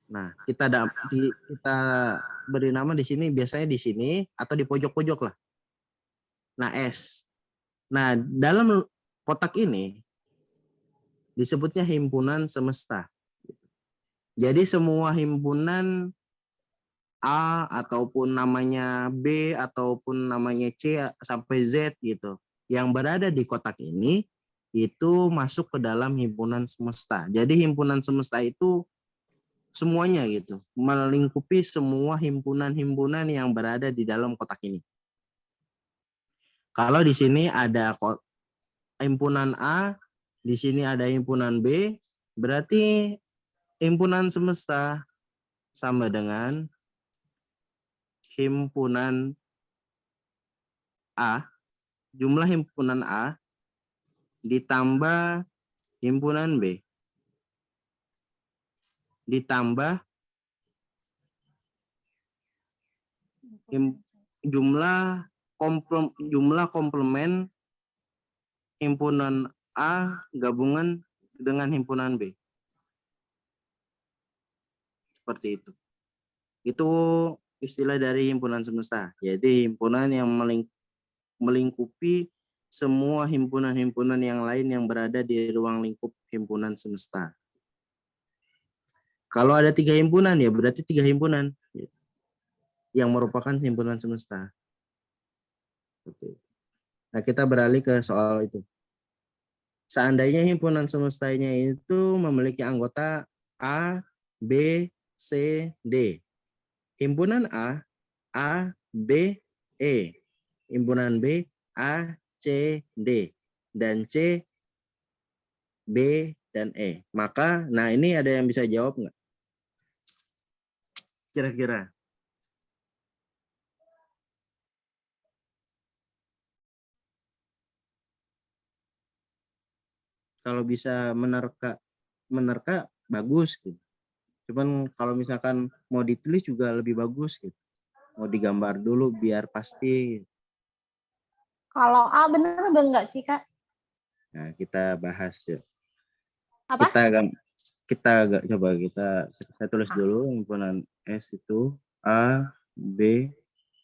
Nah, kita beri nama di sini, biasanya di sini atau di pojok-pojok lah. Nah, S. Nah, dalam kotak ini disebutnya himpunan semesta. Jadi semua himpunan A ataupun namanya B ataupun namanya C sampai Z gitu yang berada di kotak ini itu masuk ke dalam himpunan semesta. Jadi himpunan semesta itu semuanya gitu, melingkupi semua himpunan-himpunan yang berada di dalam kotak ini. Kalau di sini ada himpunan A, di sini ada himpunan B, Berarti himpunan semesta sama dengan himpunan A, jumlah himpunan A ditambah himpunan B, ditambah jumlah komplement himpunan A gabungan dengan himpunan B. Seperti itu. Itu istilah dari himpunan semesta. Jadi himpunan yang melingkupi semua himpunan-himpunan yang lain yang berada di ruang lingkup himpunan semesta. Kalau ada 3 himpunan, ya berarti 3 himpunan yang merupakan himpunan semesta. Nah, kita beralih ke soal itu. Seandainya himpunan semestanya itu memiliki anggota A, B, C, D. Himpunan A, B, E. Himpunan B, A, C, D. Dan C, B, dan E. Maka, nah ini ada yang bisa jawab nggak? Kira-kira. Kalau bisa menerka bagus gitu. Cuman kalau misalkan mau ditulis juga lebih bagus gitu. Mau digambar dulu biar pasti. Kalau A bener apa enggak sih, Kak? Nah, kita bahas ya. Apa? Saya tulis dulu himpunan S itu A, B,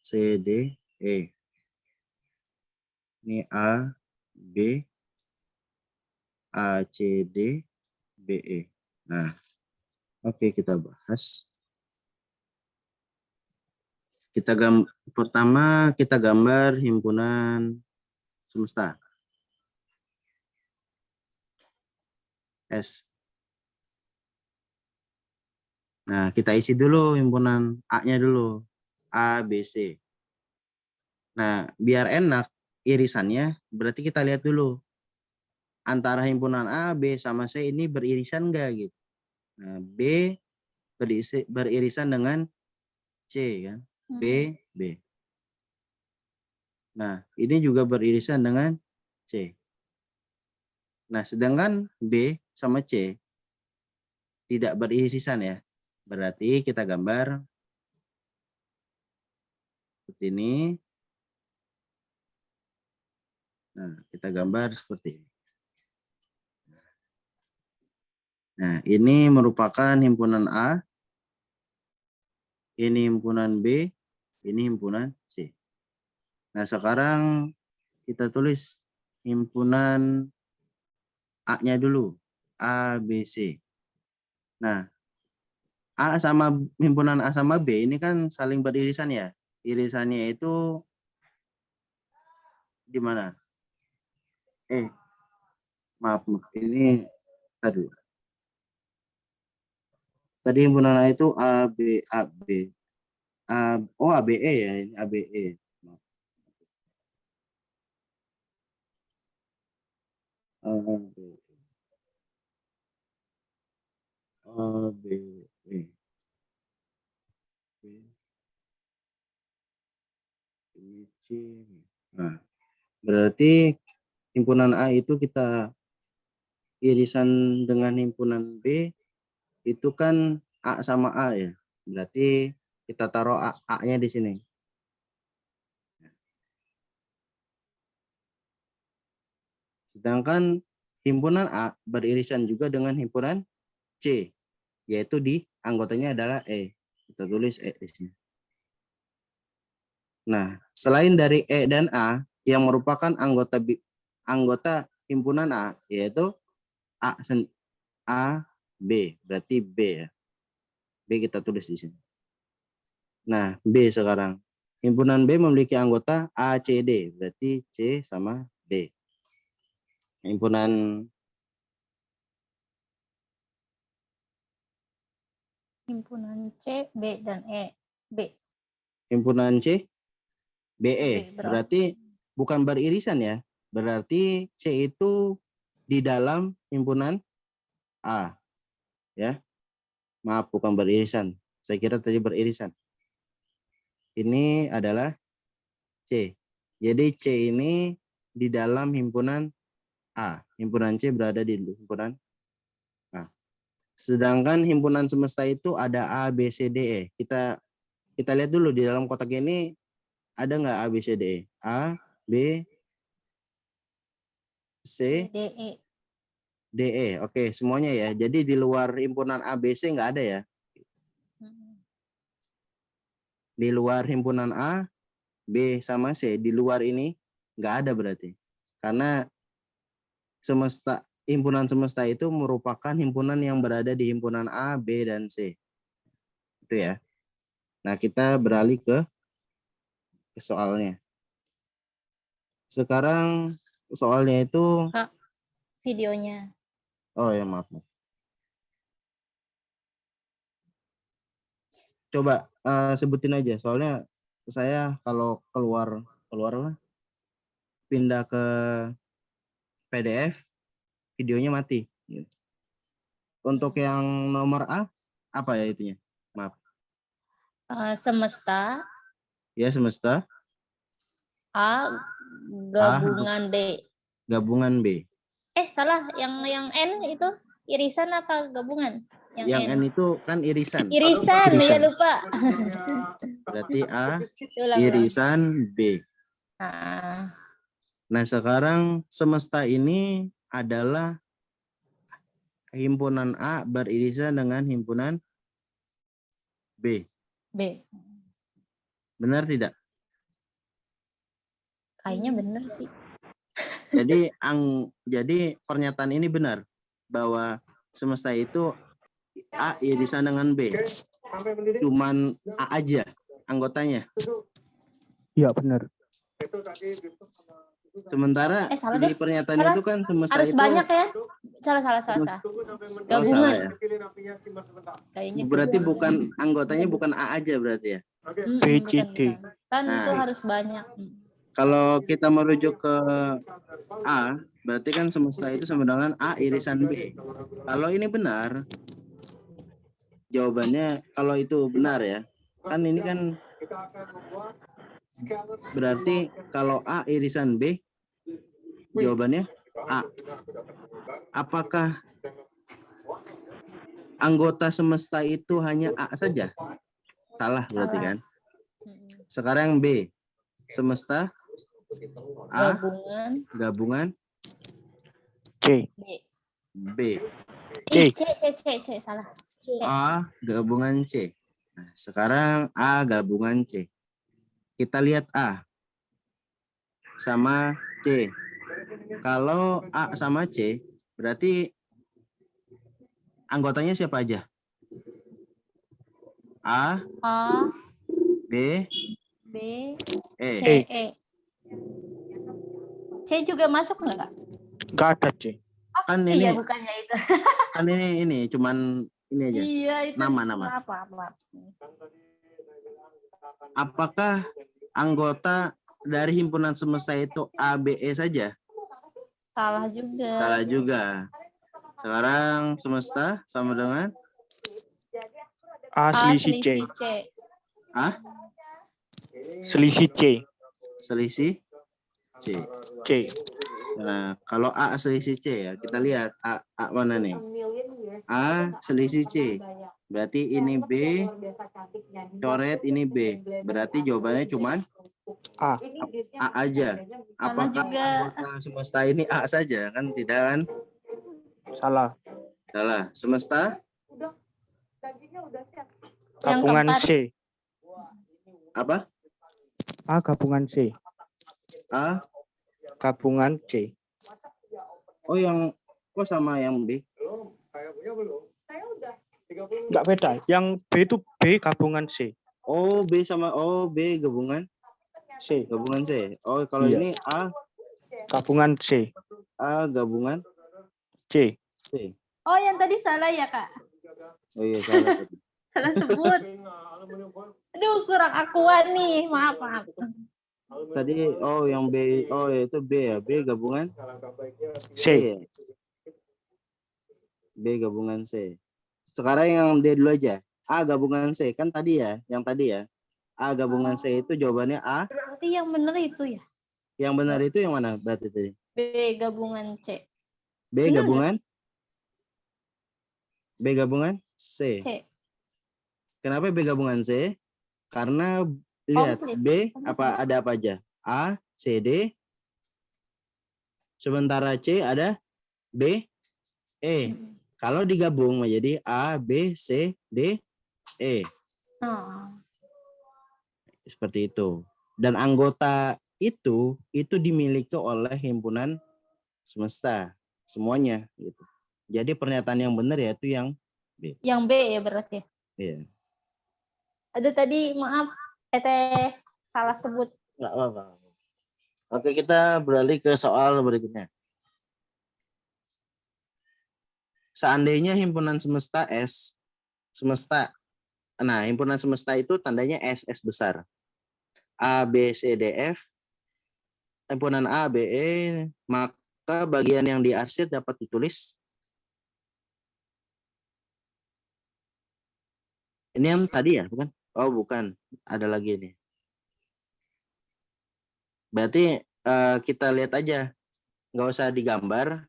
C, D, E. Ini A, B, A, C, D, B, E. Nah, oke, kita bahas. Pertama kita gambar himpunan semesta. S. Nah, kita isi dulu himpunan A-nya dulu. A, B, C. Nah, biar enak irisannya, berarti kita lihat dulu. Antara himpunan A, B, sama C ini beririsan enggak gitu. Nah, B beririsan dengan C kan. B, B. Nah, ini juga beririsan dengan C. Nah, sedangkan B sama C tidak beririsan ya. Berarti kita gambar seperti ini. Nah, kita gambar seperti ini. Nah, ini merupakan himpunan A. Ini himpunan B. Ini himpunan C. Nah, sekarang kita tulis himpunan A-nya dulu. A, B, C. Nah, himpunan A sama B ini kan saling beririsan ya. Irisannya itu di mana? Maaf, ini tadi. Tadi himpunan A itu A, B, A, B. A, B, E ya, ini A, B, E. A, B, A, B, E. Ini C. Nah, berarti himpunan A itu kita irisan dengan himpunan B itu kan A sama A ya. Berarti kita taruh A-nya di sini. Sedangkan himpunan A beririsan juga dengan himpunan C, yaitu di anggotanya adalah E. Kita tulis E di sini. Nah, selain dari E dan A yang merupakan anggota himpunan A, yaitu A, B, berarti B ya. B kita tulis di sini. Nah, B sekarang. Himpunan B memiliki anggota A, C, D, berarti C sama D. Himpunan C, B, dan E. B. Himpunan C, BE. B, berarti bukan beririsan ya. Berarti C itu di dalam himpunan A. Ya. Maaf, bukan beririsan. Saya kira tadi beririsan. Ini adalah C. Jadi C ini di dalam himpunan A. Himpunan C berada di himpunan A. Sedangkan himpunan semesta itu ada A, B, C, D, E. Kita lihat dulu di dalam kotak ini ada nggak A, B, C, D, E? A, B, C, D, E. D, E. Oke, semuanya ya. Jadi di luar himpunan A, B, C nggak ada ya. Di luar himpunan A, B, sama C. Di luar ini nggak ada berarti. Karena himpunan semesta itu merupakan himpunan yang berada di himpunan A, B, dan C. Itu ya. Nah, kita beralih ke soalnya. Sekarang soalnya itu... Kak, videonya. Oh ya, maaf. Coba sebutin aja, soalnya saya kalau keluar lah, pindah ke PDF, videonya mati. Untuk yang nomor A, apa ya itunya? Maaf. Semesta. Ya, semesta. A, gabungan D. Gabungan B. Salah. Yang N itu irisan apa gabungan? Yang N itu kan irisan. Irisan, ya lupa. Berarti A, irisan B. Nah, sekarang semesta ini adalah himpunan A beririsan dengan himpunan B. B. Benar tidak? Kayaknya benar sih. Jadi pernyataan ini benar bahwa semesta itu A irisan dengan B. Cuman A aja anggotanya. Iya, benar. Sementara di pernyataan itu kan semesta harus itu banyak ya. Salah. Gabungan. Ya. Berarti bukan anggotanya bukan A aja berarti ya. B, C, D. Kan itu harus banyak. Kalau kita merujuk ke A, berarti kan semesta itu sama dengan A irisan B. Kalau ini benar, jawabannya kalau itu benar ya. Kan ini kan berarti kalau A irisan B, jawabannya A. Apakah anggota semesta itu hanya A saja? Salah berarti kan. Sekarang B, semesta A, gabungan C. B. C, salah. A, gabungan C. Nah, sekarang A, gabungan C. Kita lihat A sama C. Kalau A sama C, berarti anggotanya siapa aja? A, B, E. C juga masuk nggak? Nggak ada C. Kan Iya, ini bukannya itu. kan ini cuman ini aja. Iya, itu nama. Apa? Apakah anggota dari himpunan semesta itu A, B, E saja? Salah juga. Salah juga. Sekarang semesta sama dengan A selisih C. A? Selisih C. Selisih C. C. Nah, kalau A selisih C ya, kita lihat A mana nih? A selisih C. Berarti ini B, coret ini B. Berarti jawabannya cuma A. A aja. Apakah anggota semesta ini A saja? Kan tidak kan? Salah. Salah. Semesta? Gabungan C. Apa? A gabungan C. A? Gabungan C. Oh, yang kok sama yang B? Enggak beda. Yang B itu B gabungan C. Oh, B gabungan C. Gabungan C. Oh, kalau Iya. ini A Gabungan C. A gabungan C. C. Oh, yang tadi salah ya, Kak? Oh iya, salah. Salah sebut. Aduh, kurang akuan nih. Maaf. Tadi yang B, itu B ya. B gabungan C. B gabungan C. Sekarang yang D dulu aja. A gabungan C. Kan tadi ya, yang tadi ya. A gabungan C itu jawabannya A. Berarti yang benar itu ya? Yang benar itu yang mana berarti tadi? B gabungan C. B Benar gabungan? B gabungan C. C. Kenapa B gabungan C? Karena lihat Komplit. B apa ada apa aja? A, C, D. Sementara C ada B, E. Kalau digabung menjadi A, B, C, D, E. Oh. Seperti itu. Dan anggota itu dimiliki oleh himpunan semesta semuanya gitu. Jadi pernyataan yang benar yaitu yang B. Yang B ya berarti. Iya. Ada tadi maaf Teteh salah sebut. Nggak apa-apa. Oke, kita beralih ke soal berikutnya. Seandainya himpunan semesta S, himpunan semesta itu tandanya S besar. A, B, C, D, F, himpunan A, B, E, maka bagian yang diarsir dapat ditulis. Ini yang tadi ya, bukan? Oh, bukan. Ada lagi nih. Berarti kita lihat aja. Nggak usah digambar.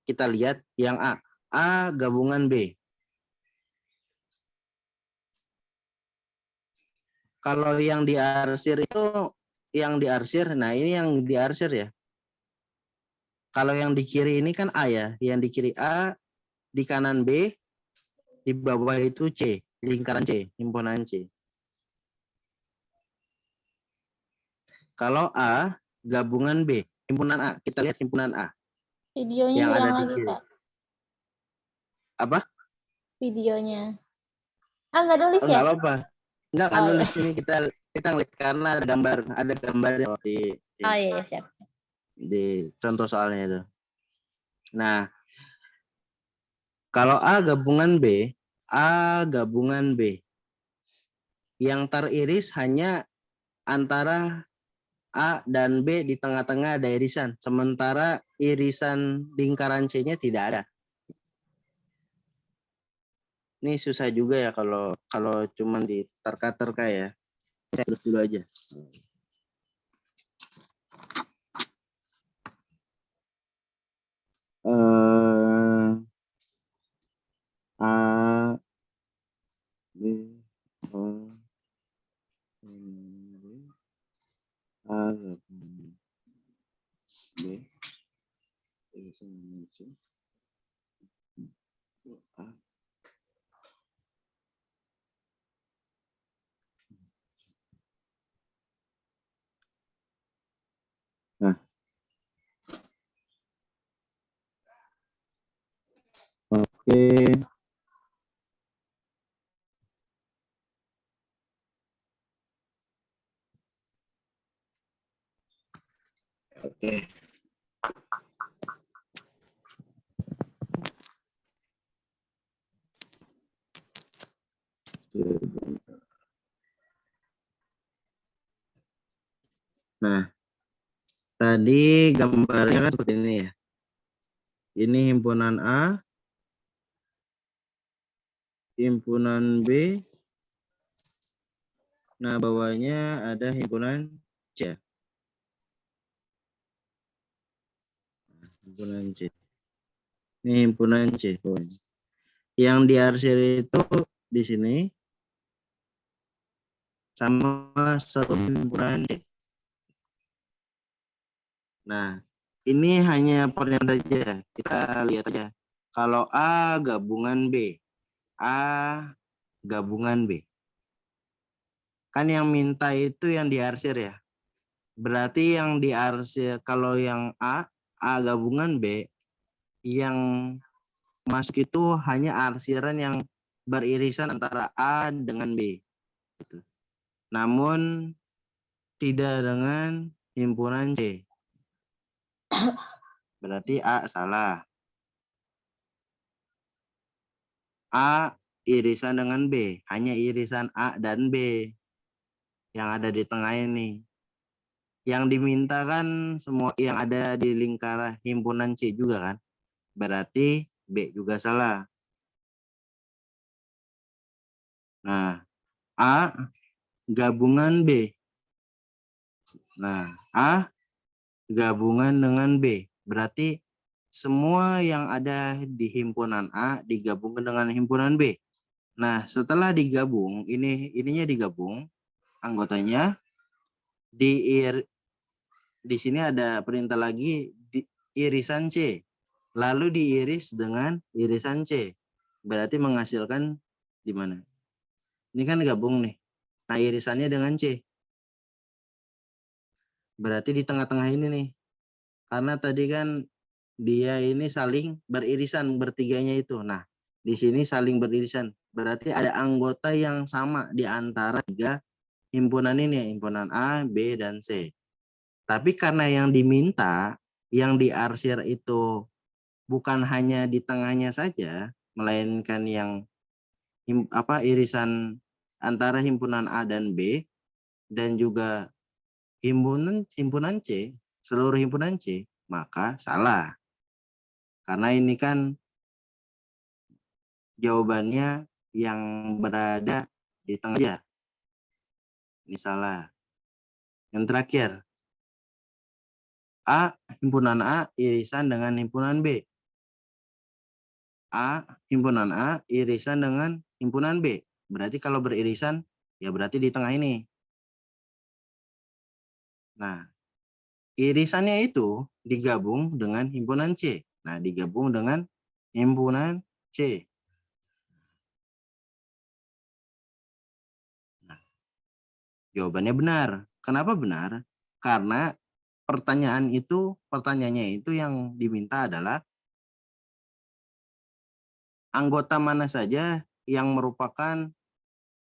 Kita lihat yang A. A gabungan B. Kalau yang diarsir itu, nah ini yang diarsir ya. Kalau yang di kiri ini kan A ya. Yang di kiri A, di kanan B, di bawah itu C. Lingkaran C, himpunan C. Kalau A gabungan B, himpunan A. Kita lihat himpunan A. Videonya Yang ada hilang di lagi, kiri. Kak. Apa? Videonya. Nggak nulis Oh, ya? nggak apa-apa. Nggak Oh, nulis ini kita lihat karena ada gambarnya Oh iya, siap. di contoh soalnya itu. Nah, kalau A gabungan B, yang teriris hanya antara A dan B, di tengah-tengah ada irisan. Sementara irisan lingkaran C-nya tidak ada. Ini susah juga ya kalau cuman diterka-terka ya. Saya terus dulu aja. A, B, O, A, B, nah, oke. Oke. Nah, tadi gambarnya kan seperti ini ya. Ini himpunan A, himpunan B. Nah, bawahnya ada himpunan C. Himpunan C. Ini himpunan C. Yang diarsir itu di sini sama satu himpunan C. Nah, ini hanya pernyataan saja. Kita lihat aja. Kalau A gabungan B, A gabungan B. Kan yang minta itu yang diarsir ya. Berarti yang diarsir, kalau yang A gabungan B, yang masuk itu hanya arsiran yang beririsan antara A dengan B. Gitu. Namun tidak dengan himpunan C. Berarti A salah. A irisan dengan B, hanya irisan A dan B yang ada di tengah ini. Yang diminta kan semua yang ada di lingkaran himpunan C juga kan. Berarti B juga salah. Nah, A gabungan B. Nah, A gabungan dengan B. Berarti semua yang ada di himpunan A digabungkan dengan himpunan B. Nah, setelah digabung, ininya digabung, anggotanya di sini ada perintah lagi irisan C. Lalu diiris dengan irisan C. Berarti menghasilkan di mana? Ini kan gabung nih. Nah, irisannya dengan C. Berarti di tengah-tengah ini nih. Karena tadi kan dia ini saling beririsan bertiganya itu. Nah, di sini saling beririsan. Berarti ada anggota yang sama di antara tiga himpunan ini, himpunan A, B, dan C. Tapi karena yang diminta, yang diarsir itu bukan hanya di tengahnya saja, melainkan yang irisan antara himpunan A dan B, dan juga himpunan C, seluruh himpunan C, maka salah. Karena ini kan jawabannya yang berada di tengah aja. Ini salah. Yang terakhir, himpunan A irisan dengan himpunan B. Himpunan A irisan dengan himpunan B. Berarti kalau beririsan, ya berarti di tengah ini. Nah, irisannya itu digabung dengan himpunan C. Nah, digabung dengan himpunan C. Nah, jawabannya benar. Kenapa benar? Karena pertanyaannya itu yang diminta adalah anggota mana saja yang merupakan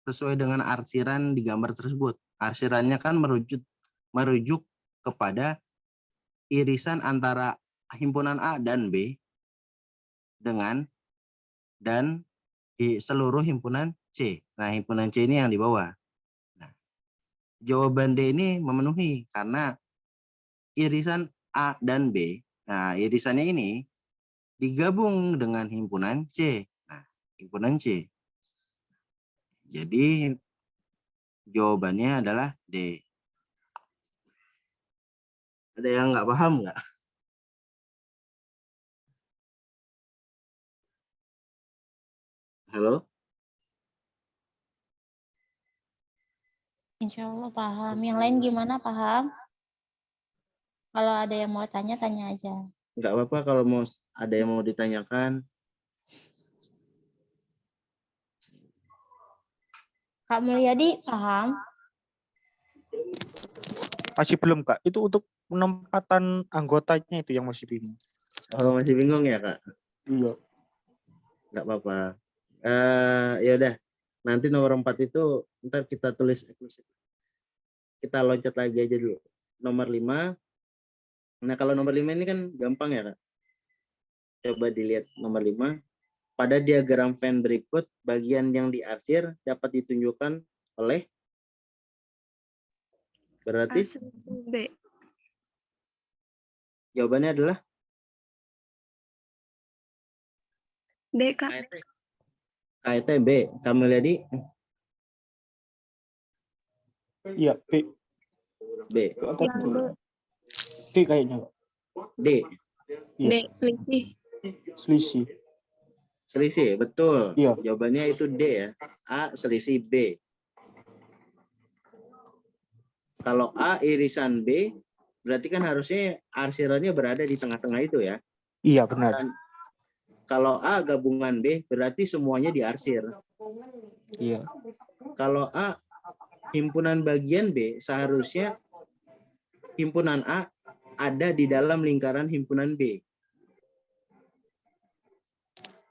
sesuai dengan arsiran di gambar tersebut. Arsirannya kan merujuk kepada irisan antara himpunan A dan B dan di seluruh himpunan C. Nah, himpunan C ini yang di bawah. Nah, jawaban D ini memenuhi karena irisan A dan B. Nah, irisannya ini digabung dengan himpunan C. Nah, himpunan C. Jadi jawabannya adalah D. Ada yang nggak paham nggak? Halo? Insya Allah paham. Yang lain gimana, paham? Kalau ada yang mau tanya, tanya aja. Nggak apa-apa kalau ada yang mau ditanyakan. Kak Mulyadi, paham? Masih belum, Kak. Itu untuk penempatan anggotanya itu yang masih bingung. Oh, masih bingung ya, Kak? Iya. Nggak apa-apa. Ya udah, nanti nomor 4 itu ntar kita tulis eksklusif. Kita loncat lagi aja dulu. Nomor 5. Nah, kalau nomor 5 ini kan gampang ya, Kak. Coba dilihat nomor 5. Pada diagram Venn berikut, bagian yang diarsir dapat ditunjukkan oleh berarti B. jawabannya adalah D, Kak. KIT B. Kamu lihat di Iya, B. B. D kayaknya. D. D, selisih. Selisih. Selisih, betul. Iya. Jawabannya itu D ya. A selisih B. Kalau A irisan B, berarti kan harusnya arsirannya berada di tengah-tengah itu ya. Iya, benar. Dan kalau A gabungan B, berarti semuanya diarsir. Iya. Kalau A himpunan bagian B, seharusnya himpunan A ada di dalam lingkaran himpunan B.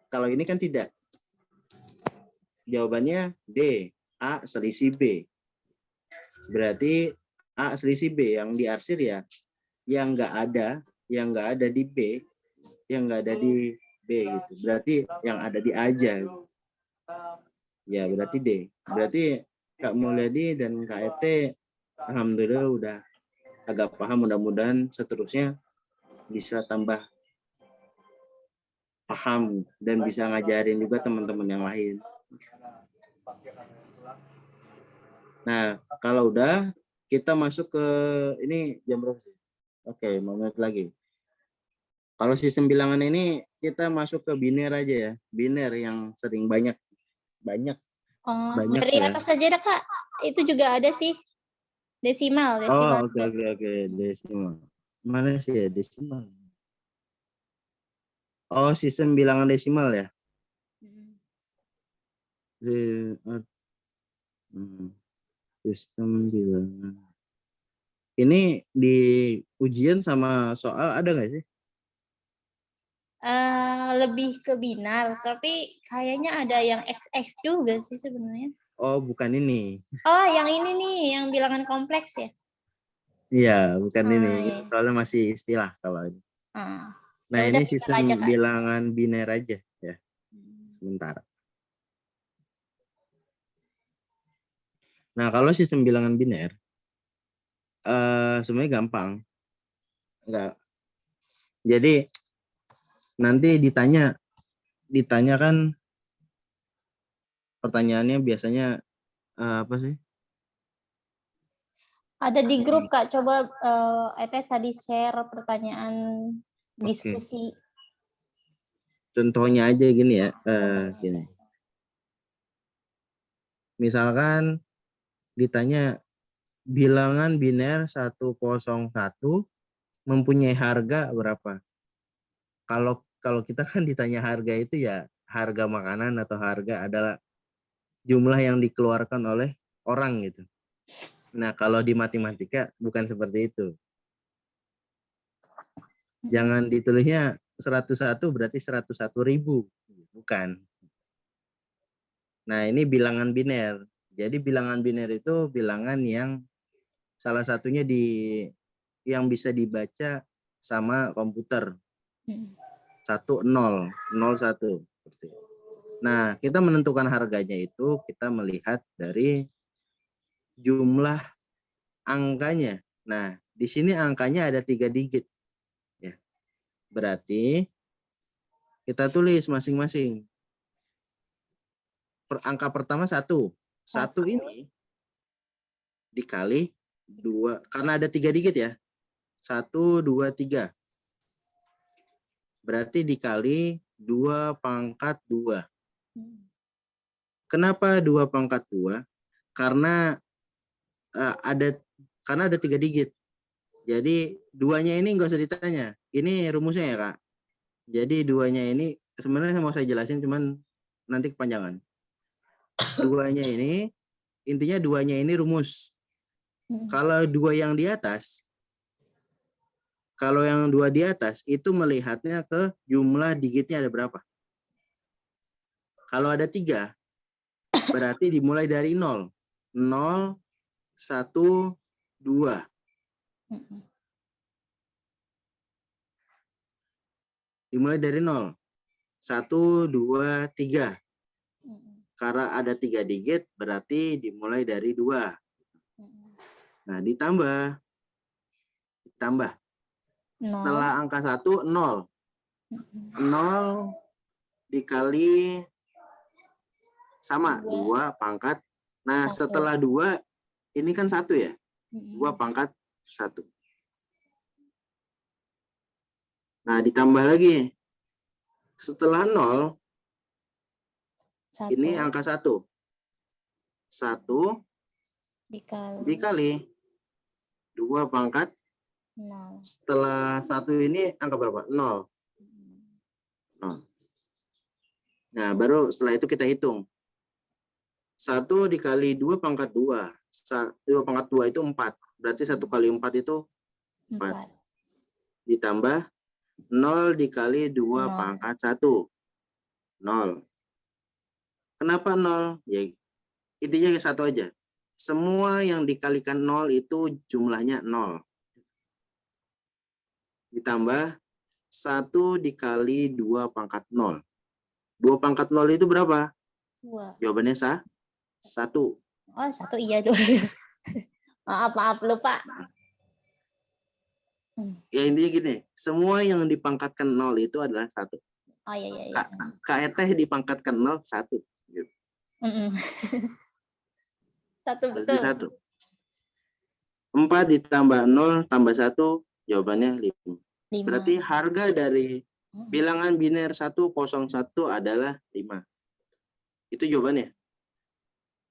Kalau ini kan tidak. Jawabannya D, A selisih B. Berarti A selisih B yang diarsir ya, yang nggak ada di B, yang nggak ada di B gitu. Berarti yang ada di A aja. Ya berarti D. Berarti Kak Mulyadi dan Kak ET alhamdulillah udah agak paham, mudah-mudahan seterusnya bisa tambah paham dan bisa ngajarin juga teman-teman yang lain. Nah, kalau udah, kita masuk ke, ini jam berapa sih? Oke, 5 menit lagi. Kalau sistem bilangan ini, kita masuk ke biner aja ya. Biner yang sering banyak Oh, banyak dari ya. atas saja dah Kak. Itu juga ada sih. Desimal. Oh, oke. Desimal. Mana sih ya desimal? Oh, sistem bilangan desimal ya? Sistem bilangan. Ini di ujian sama soal ada nggak sih? Lebih ke binar, tapi kayaknya ada yang XX juga sih sebenarnya. Oh, bukan ini. Oh, yang ini nih, yang bilangan kompleks ya? Iya, bukan ini. Iya. Soalnya masih istilah kalau ini. Nah, Ya ini udah, kita sistem aja, Kak. bilangan biner aja ya. Sementara. Nah, kalau sistem bilangan biner, sebenarnya gampang. Enggak. Jadi nanti ditanya kan pertanyaannya biasanya apa sih? Ada di grup Kak, coba tadi share pertanyaan diskusi. Contohnya aja gini ya, gini. Misalkan ditanya bilangan biner 101 mempunyai harga berapa? Kalau kita kan ditanya harga itu ya harga makanan atau harga adalah jumlah yang dikeluarkan oleh orang gitu. Nah, kalau di matematika bukan seperti itu. Jangan ditulisnya 101 berarti 101.000. Bukan. Nah, ini bilangan biner. Jadi bilangan biner itu bilangan yang salah satunya yang bisa dibaca sama komputer. 1 0 1. Nah, kita menentukan harganya itu kita melihat dari jumlah angkanya. Nah, di sini angkanya ada 3 digit. Ya. Berarti kita tulis masing-masing. Angka pertama 1. 1 ini dikali 2. Karena ada 3 digit ya. 1, 2, 3. Berarti dikali 2 pangkat 2. Kenapa 2 pangkat 2? Karena ada 3 digit. Jadi duanya ini nggak usah ditanya. Ini rumusnya ya Kak. Jadi duanya ini sebenarnya mau saya jelasin cuman nanti kepanjangan. Duanya ini intinya duanya ini rumus. Kalau yang dua di atas itu melihatnya ke jumlah digitnya ada berapa. Kalau ada 3 berarti dimulai dari 0. 0, 1, 2. Dimulai dari 0. 1, 2, 3. Karena ada 3 digit, berarti dimulai dari 2. Nah, ditambah. Setelah angka 1, 0. 0 dikali sama 2 pangkat. Nah, setelah 2, ini kan 1 ya. 2 pangkat 1. Nah, ditambah lagi. Setelah 0, ini angka 1. 1 dikali 2 pangkat 0. Setelah 1 ini angka berapa? 0. 0. Nah, baru setelah itu kita hitung. 1 dikali 2 pangkat 2. 2 pangkat 2 itu 4. Berarti 1 kali 4 itu 4. Ditambah 0 dikali 2 pangkat 1. 0. Kenapa 0? Ya, intinya 1 aja. Semua yang dikalikan 0 itu jumlahnya 0. Ditambah 1 dikali 2 pangkat 0. 2 pangkat 0 itu berapa? 2. Jawabannya 1. Oh, 1 iya. 2. Maaf lupa. Ya intinya gini, semua yang dipangkatkan 0 itu adalah 1. Oh iya. Kak Eteh dipangkatkan 0, 1. Gitu. 1 Berarti betul. 1. 4 ditambah 0 tambah 1, jawabannya 5. 5. Berarti harga dari bilangan biner 101 adalah 5. Itu jawabannya.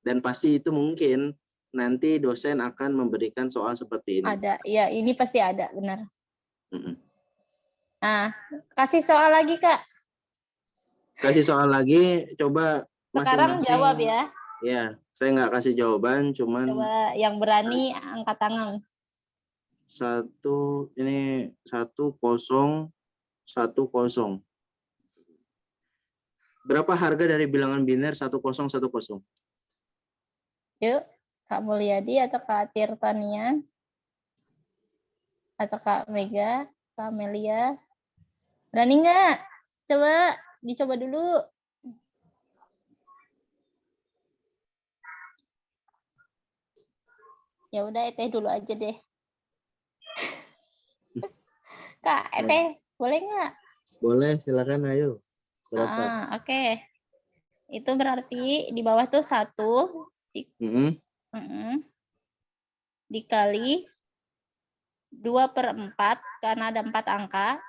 Dan pasti itu mungkin nanti dosen akan memberikan soal seperti ini. Ada, ya ini pasti ada, benar. Mm-mm. Nah, kasih soal lagi Kak. Kasih soal lagi, coba Sekarang masing-masing. jawab ya. Ya, saya nggak kasih jawaban, cuman Coba yang berani angkat tangan. 1, ini 1010. Berapa harga dari bilangan biner 1010? Yuk, Kak Mulyadi atau Kak Tirtania? Atau Kak Mega, Kak Amelia? Berani nggak? Coba, dicoba dulu. Ya udah, Eteh dulu aja deh. Kak, Eteh, boleh nggak? Boleh, silakan ayo. Berapa? Oke. Itu berarti di bawah tuh 1 dikali 2/4 karena ada 4 angka.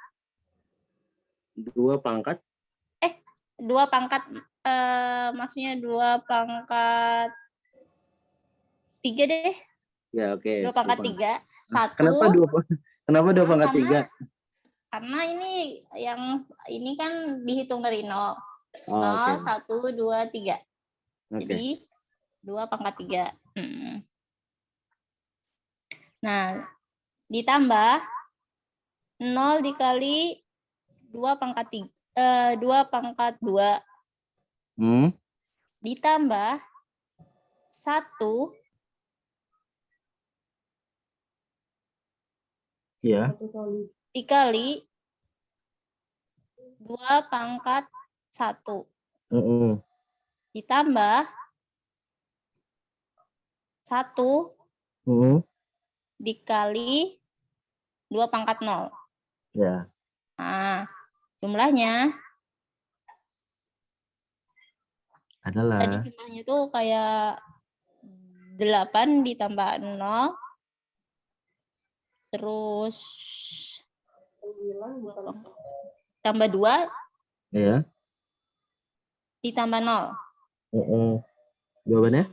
2 pangkat 2 pangkat, maksudnya 2 pangkat 3 deh. ya, oke. 2 pangkat 3. 1. Kenapa 2 pangkat 3? Karena ini ini kan dihitung dari 0. Oh, 0, oke. 1, 2, 3. Oke. Jadi 2 pangkat 3. Nah, ditambah 0 dikali 2 pangkat 2 ditambah 1 Ya. dikali 2 pangkat 1 ditambah 1 dikali 2 pangkat 0. Ya. Nah, jumlahnya Adalah tadi jumlahnya tuh kayak 8 ditambah 0 terus tambah 2 ya. ditambah 0. Jawabannya?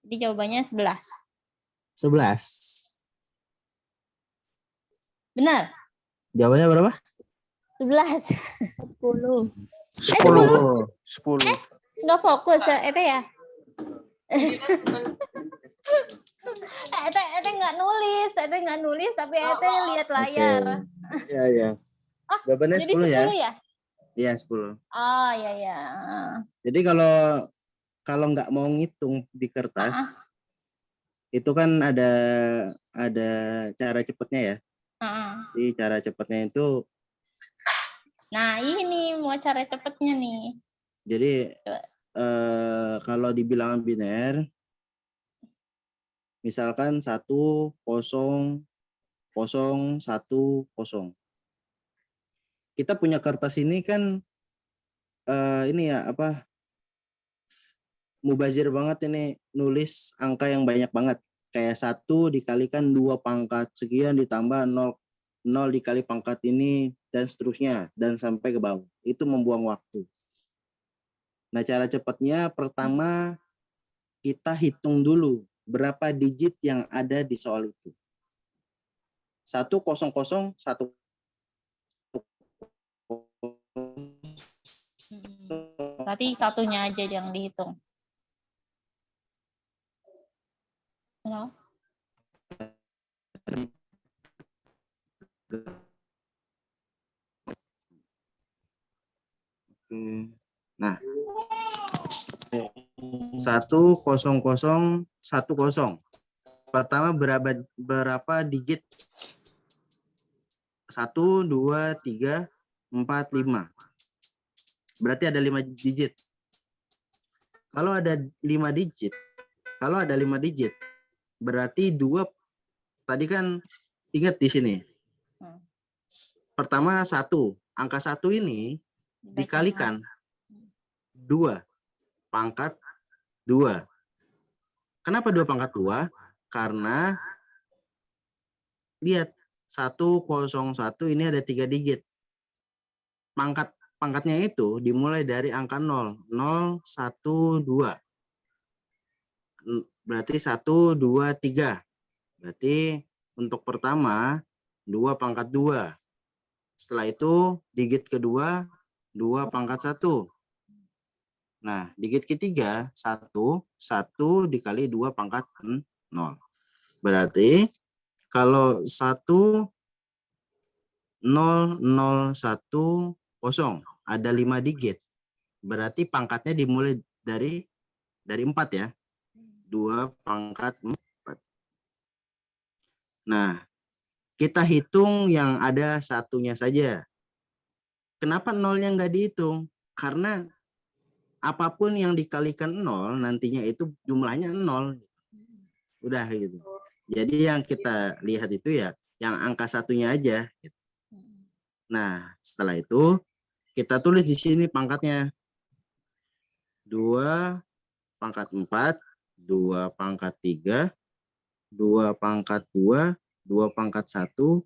Jadi jawabannya 11. 11. Benar? Jawabannya berapa? 11. 10. 10. Nggak fokus ya, Ete ya? Ete nggak nulis, tapi Ete lihat layar. Iya, iya. Jawabannya Jadi 10 ya? 10 ya? Iya, 10. Oh, iya. Jadi kalau nggak mau ngitung di kertas, itu kan ada cara cepatnya ya. Jadi cara cepatnya itu, Nah, ini mau cara cepatnya nih. jadi kalau di bilangan biner, misalkan 1, 0, 0, 1, 0. Kita punya kertas ini kan ini ya apa? Mubazir banget ini nulis angka yang banyak banget. Kayak 1 dikalikan 2 pangkat sekian ditambah 0 dikali pangkat ini dan seterusnya dan sampai ke bawah. Itu membuang waktu. Nah, cara cepatnya pertama kita hitung dulu berapa digit yang ada di soal itu. 100 1. Berarti satunya aja yang dihitung. Halo? Nah, 10010. Pertama berapa digit? 1, 2, 3, 4, 5. Berarti ada 5 digit. Kalau ada 5 digit, berarti 2 tadi kan ingat di sini. Pertama 1, angka 1 ini dikalikan 2 pangkat 2. Kenapa 2 pangkat 2? Karena lihat 101 ini ada 3 digit. Pangkatnya itu dimulai dari angka 0, 0, 1, 2. Berarti 1, 2, 3. Berarti untuk pertama 2 pangkat 2. Setelah itu digit kedua 2 pangkat 1. Nah, digit ketiga 1 dikali 2 pangkat 0. Berarti kalau 1 0, 0, 1, 0 ada 5 digit. Berarti pangkatnya dimulai dari 4 ya. 2 pangkat 4. Nah, kita hitung yang ada satunya saja. Kenapa nolnya nggak dihitung? Karena apapun yang dikalikan 0 nantinya itu jumlahnya 0. Udah gitu. Jadi yang kita lihat itu ya yang angka satunya aja. Nah, setelah itu kita tulis di sini pangkatnya. 2 pangkat 4, 2 pangkat 3, 2 pangkat 2, 2 pangkat 1,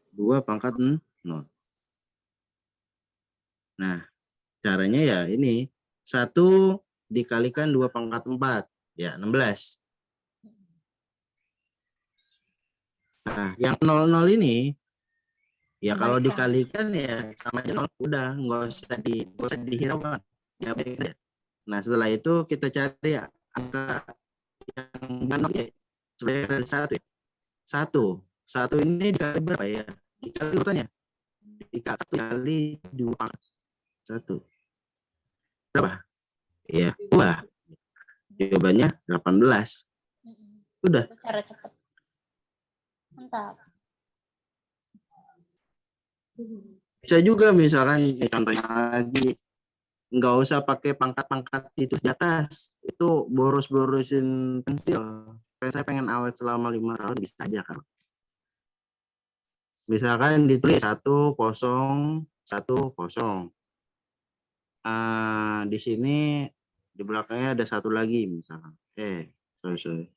2 pangkat 0. Nah, caranya ya ini. 1 dikalikan 2 pangkat 4, ya 16. Nah, yang 00 ini, ya kalau dikalikan ya sama aja 0. Udah, nggak usah dihiraukan. Ya, nah, setelah itu kita cari ya, angka yang gantung ya. Sebenarnya ada 1 ya. 1 ini dikali berapa ya? Dikali urutannya. Dikali 2 pangkat 1. Berapa? Ya, 2. Jawabannya 18. Udah. Cara cepat. Mantap. Bisa juga misalkan contohnya lagi nggak usah pakai pangkat-pangkat itu di atas. Itu boros-borosin pensil. Saya pengen awet selama 5 tahun bisa aja kan. Misalkan ditulis 1, 0, 1, 0. Di sini di belakangnya ada 1 lagi misalkan. Sorry.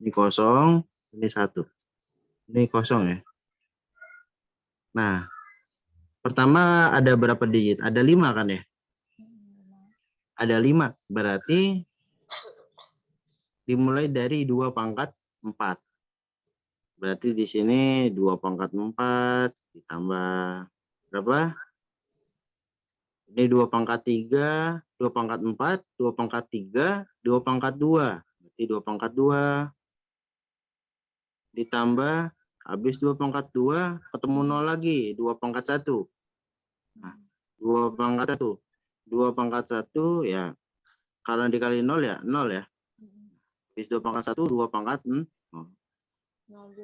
Ini 0, ini 1. Ini 0 ya. Nah, pertama ada berapa digit? Ada 5 kan ya? Ada 5. Berarti dimulai dari 2 pangkat 4. Berarti di sini 2 pangkat 4 ditambah berapa? Ini 2 pangkat 3, 2 pangkat 4, 2 pangkat 3, 2 pangkat 2. Berarti 2 pangkat 2 ditambah habis 2 pangkat 2 ketemu 0 lagi, 2 pangkat 1. Nah, 2 pangkat 1. 2 pangkat 1 ya kalau dikali 0 ya 0 ya. Habis 2 pangkat 1, 2 pangkat 0.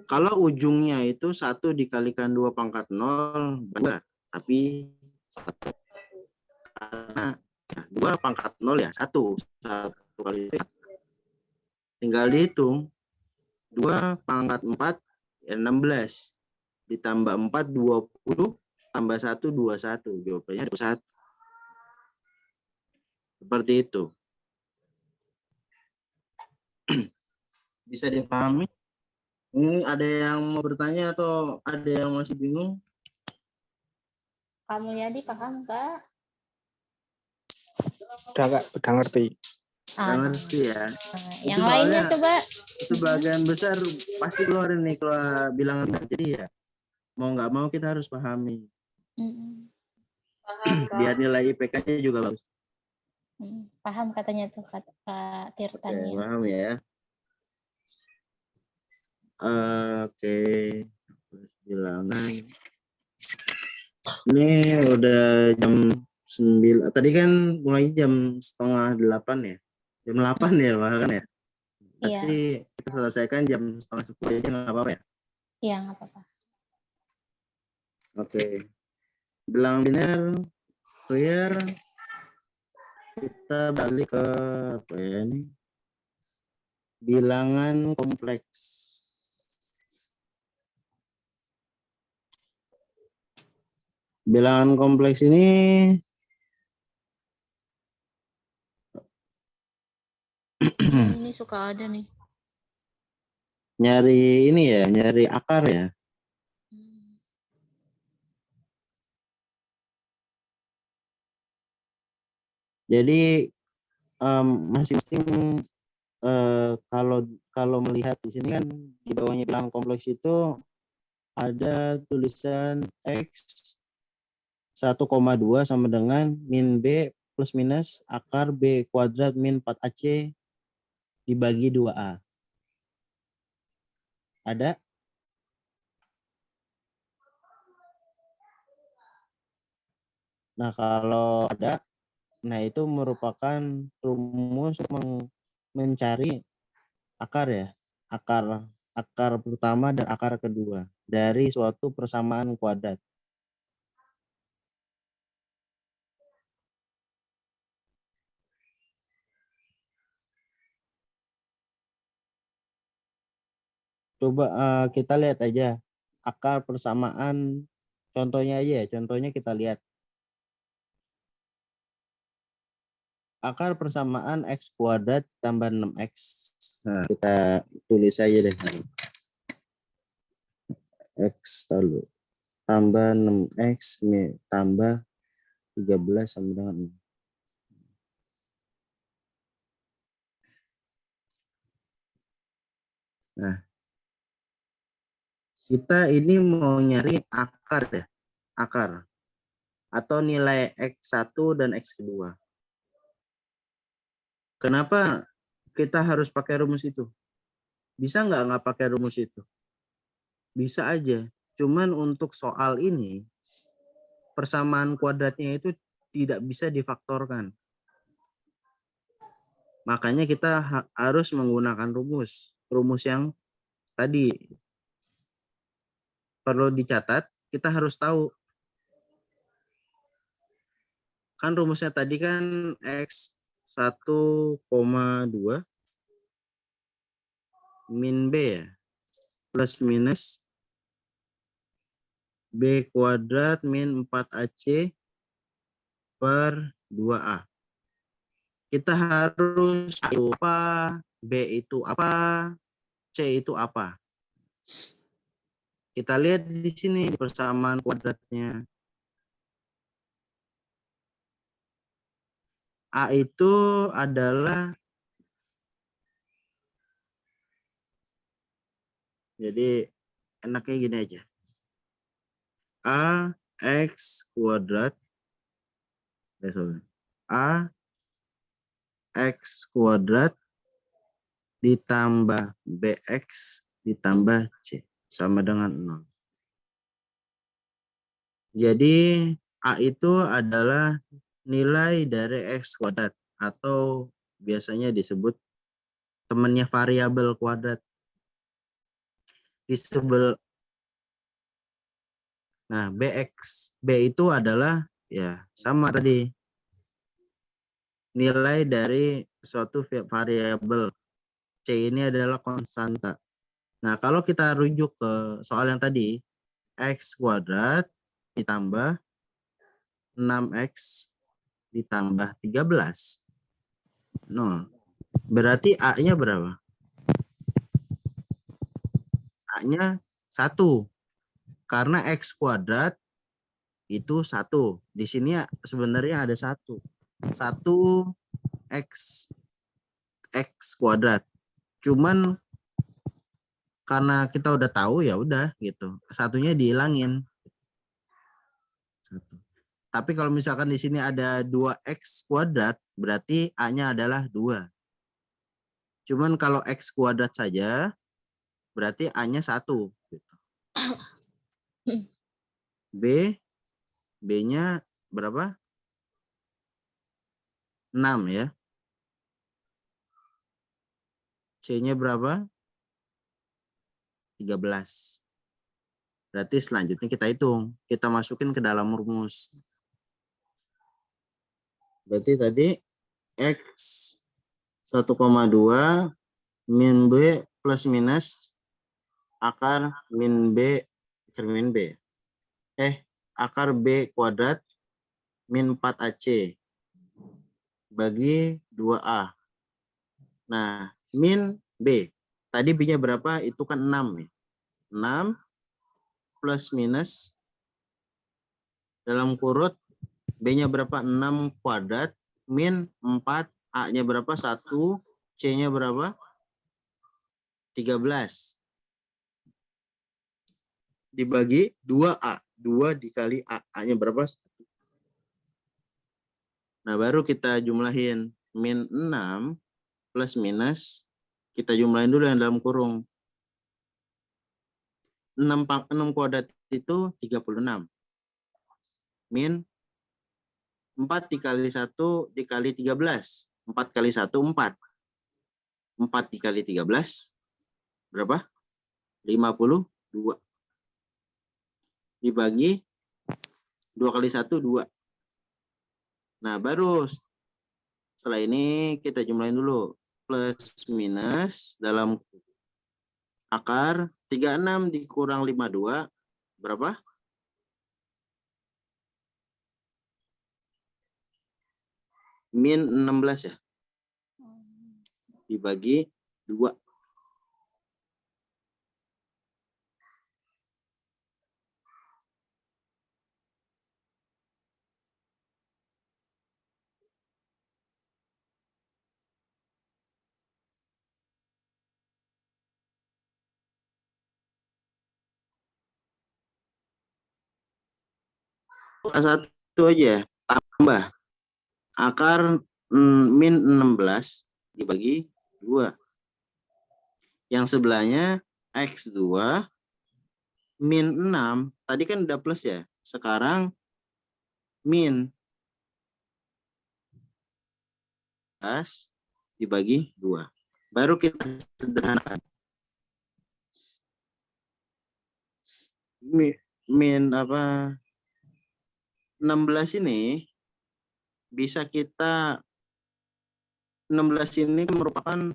Kalau ujungnya itu 1 dikalikan 2 pangkat 0, 2. Tapi 1. Karena ya, 2 pangkat 0 ya 1. 1 kali itu. Tinggal dihitung. 2 pangkat 4 ya 16. Ditambah 4, 20. Tambah 1, 21. Jawabannya 21. Seperti itu. Bisa dipahami? Ini ada yang mau bertanya atau ada yang masih bingung? Kamu Yadi paham, Kak? Udah ngerti. Nggak ngerti ya. Yang Itu lainnya soalnya coba. sebagian besar pasti keluarin nih kalau bilang jadi ya mau nggak mau kita harus pahami. Paham, Kak. Biar nilai IPK-nya juga bagus. Paham katanya tuh Kak Tirtan ya. Paham ya. Oke. Bilangan. Ini udah jam 9. Tadi kan mulai jam 7:30 ya. Jam 8 ya bahkan ya. Iya. Nanti kita selesaikan jam 9:30 aja nggak apa-apa ya? Iya, nggak apa-apa. Oke. Bilangan biner clear. Kita balik ke apa ya ini? Bilangan kompleks. Bilangan kompleks ini Ini suka ada nih. Nyari ini ya, nyari akar ya. Jadi masing-masing kalau melihat di sini kan di bawahnya bilangan kompleks itu ada tulisan X 1,2 sama dengan min B plus minus akar B kuadrat min 4AC dibagi 2A. Ada? Nah, kalau ada, nah itu merupakan rumus mencari akar ya. Akar pertama dan akar kedua dari suatu persamaan kuadrat. Coba kita lihat aja akar persamaan, contohnya aja ya, contohnya kita lihat. Akar persamaan X kuadrat tambah 6X. Nah, kita tulis aja deh. X tambah 6X tambah 13 sama dengan 6. Nah, kita ini mau nyari akar ya, akar atau nilai X1 dan X2. Kenapa kita harus pakai rumus itu? Bisa nggak pakai rumus itu? Bisa aja. Cuman untuk soal ini, persamaan kuadratnya itu tidak bisa difaktorkan. Makanya kita harus menggunakan rumus. Rumus yang tadi perlu dicatat, kita harus tahu. Kan rumusnya tadi kan X 1,2 min B ya, plus minus B kuadrat min 4AC per 2A. Kita harus tahu apa, B itu apa, C itu apa. Kita lihat di sini persamaan kuadratnya. A itu adalah, jadi enaknya gini aja. A X kuadrat, A X kuadrat ditambah BX ditambah C sama dengan 0. Jadi A itu adalah nilai dari X kuadrat atau biasanya disebut temannya variabel kuadrat. Nah, BX, B itu adalah ya sama tadi. Nilai dari suatu variabel. C ini adalah konstanta. Nah, kalau kita rujuk ke soal yang tadi, X kuadrat ditambah 6X ditambah 13. 0. Berarti A-nya berapa? A-nya 1. Karena X kuadrat itu 1. Di sini sebenarnya ada 1. 1 X kuadrat. Cuman karena kita udah tahu ya udah gitu. Satunya dihilangin. 1. Tapi kalau misalkan di sini ada 2X kuadrat, berarti A-nya adalah 2. Cuman kalau X kuadrat saja, berarti A-nya 1. Gitu. B-nya berapa? 6 ya. C-nya berapa? 13. Berarti selanjutnya kita hitung. Kita masukin ke dalam rumus. Berarti tadi X 1,2 min B plus minus akar min B cermin B. Akar B kuadrat min 4AC bagi 2A. Nah, min B. tadi B-nya berapa? Itu kan 6 ya. 6 plus minus dalam kurut B-nya berapa? 6 kuadrat min 4, A-nya berapa? 1, C-nya berapa? 13. Dibagi 2A. 2 dikali A. A-nya berapa? Nah, baru kita jumlahin. Min 6 plus minus. Kita jumlahin dulu yang dalam kurung. 6 kuadrat itu 36. Min 4 dikali 1 dikali 13. 4 kali 1, 4. 4 dikali 13, berapa? 52. Dibagi 2 kali 1, 2. Nah, baru setelah ini kita jumlahin dulu. Plus minus dalam akar 36 dikurang 52, berapa? Min 16 ya. Dibagi 2. Satu aja, tambah akar min 16 dibagi 2. Yang sebelahnya X2 min 6, tadi kan udah plus ya. Sekarang min 10 dibagi 2. Baru kita sederhanakan. Min apa? 16 ini bisa kita 16 ini merupakan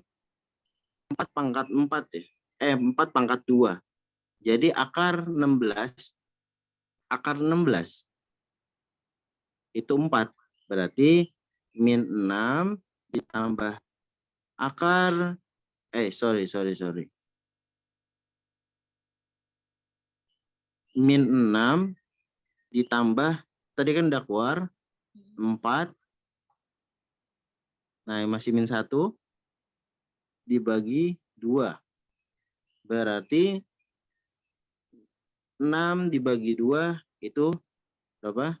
4 pangkat 4 ya. 4 pangkat 2. Jadi akar 16 itu 4. Berarti min 6 ditambah akar sorry. Min 6 ditambah tadi kan udah keluar 4. Nah, masih min 1 dibagi 2. Berarti 6 dibagi 2 itu berapa?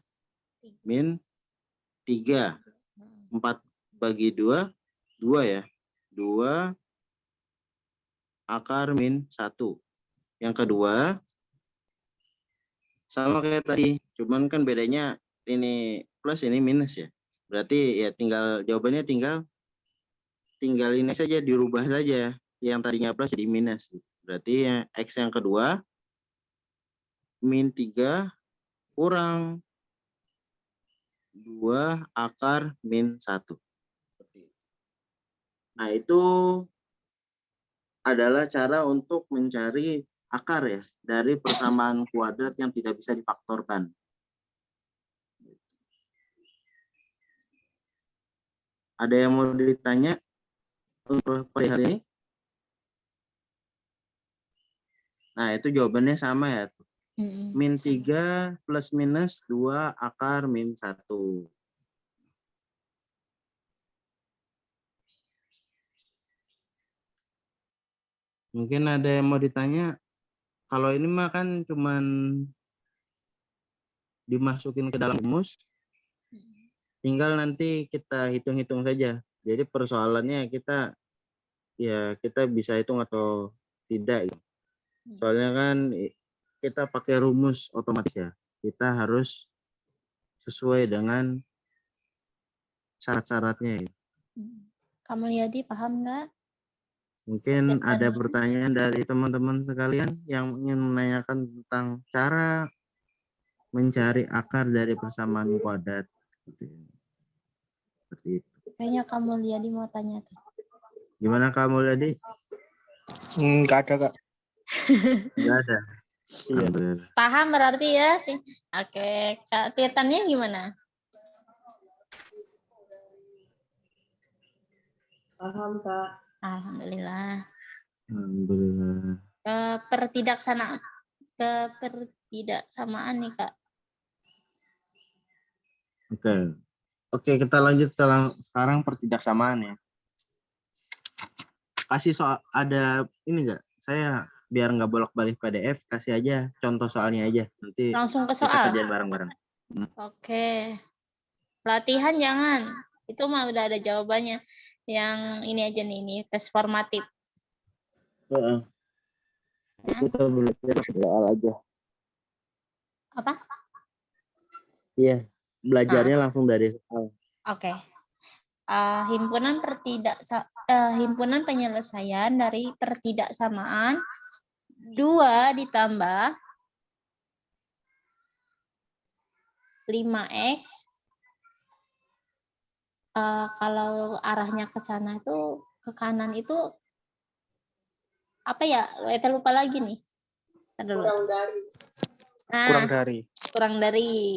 Min 3. 4 bagi 2, 2 ya. 2 akar min 1. Yang kedua, sama kayak tadi. Cuman kan bedanya ini plus ini minus ya. Berarti ya tinggal jawabannya tinggal ini saja, dirubah saja. Yang tadinya plus jadi minus. Berarti yang X yang kedua min 3 kurang 2 akar min 1. Nah, itu adalah cara untuk mencari akar ya dari persamaan kuadrat yang tidak bisa difaktorkan. Ada yang mau ditanya untuk perihal ini? Nah, itu jawabannya sama ya. Min 3 plus minus 2 akar min 1. Mungkin ada yang mau ditanya. Kalau ini mah kan cuman dimasukin ke dalam rumus. Tinggal nanti kita hitung-hitung saja. Jadi persoalannya kita bisa hitung atau tidak. Soalnya kan kita pakai rumus otomatis ya. Kita harus sesuai dengan syarat-syaratnya. Kamu Liadi paham nggak? Mungkin ada pertanyaan dari teman-teman sekalian yang ingin menanyakan tentang cara mencari akar dari persamaan kuadrat. Seperti itu. Kayaknya kamu Liadi mau tanya tuh. Gimana kamu Liadi? Enggak ada, Kak. Enggak ada. Iya. Paham berarti ya? Oke, Kak Titannya gimana? Paham, Kak. Alhamdulillah. Alhamdulillah. Ketidaksamaan nih Kak. Oke, kita lanjut sekarang pertidaksamaan ya. Kasih soal, ada ini enggak? Saya biar nggak bolak-balik PDF, kasih aja contoh soalnya aja. Nanti Langsung ke kita soal. kerjain bareng-bareng. Oke. Latihan jangan. Itu mah udah ada jawabannya. Yang ini aja nih, ini tes formatif. Kita belajar soal aja. Apa? Iya, belajarnya langsung dari soal. Oke. Himpunan penyelesaian dari pertidaksamaan 2 ditambah 5x. Kalau arahnya ke sana itu ke kanan itu apa ya? Kita lupa lagi nih. Kurang dari. Kurang dari.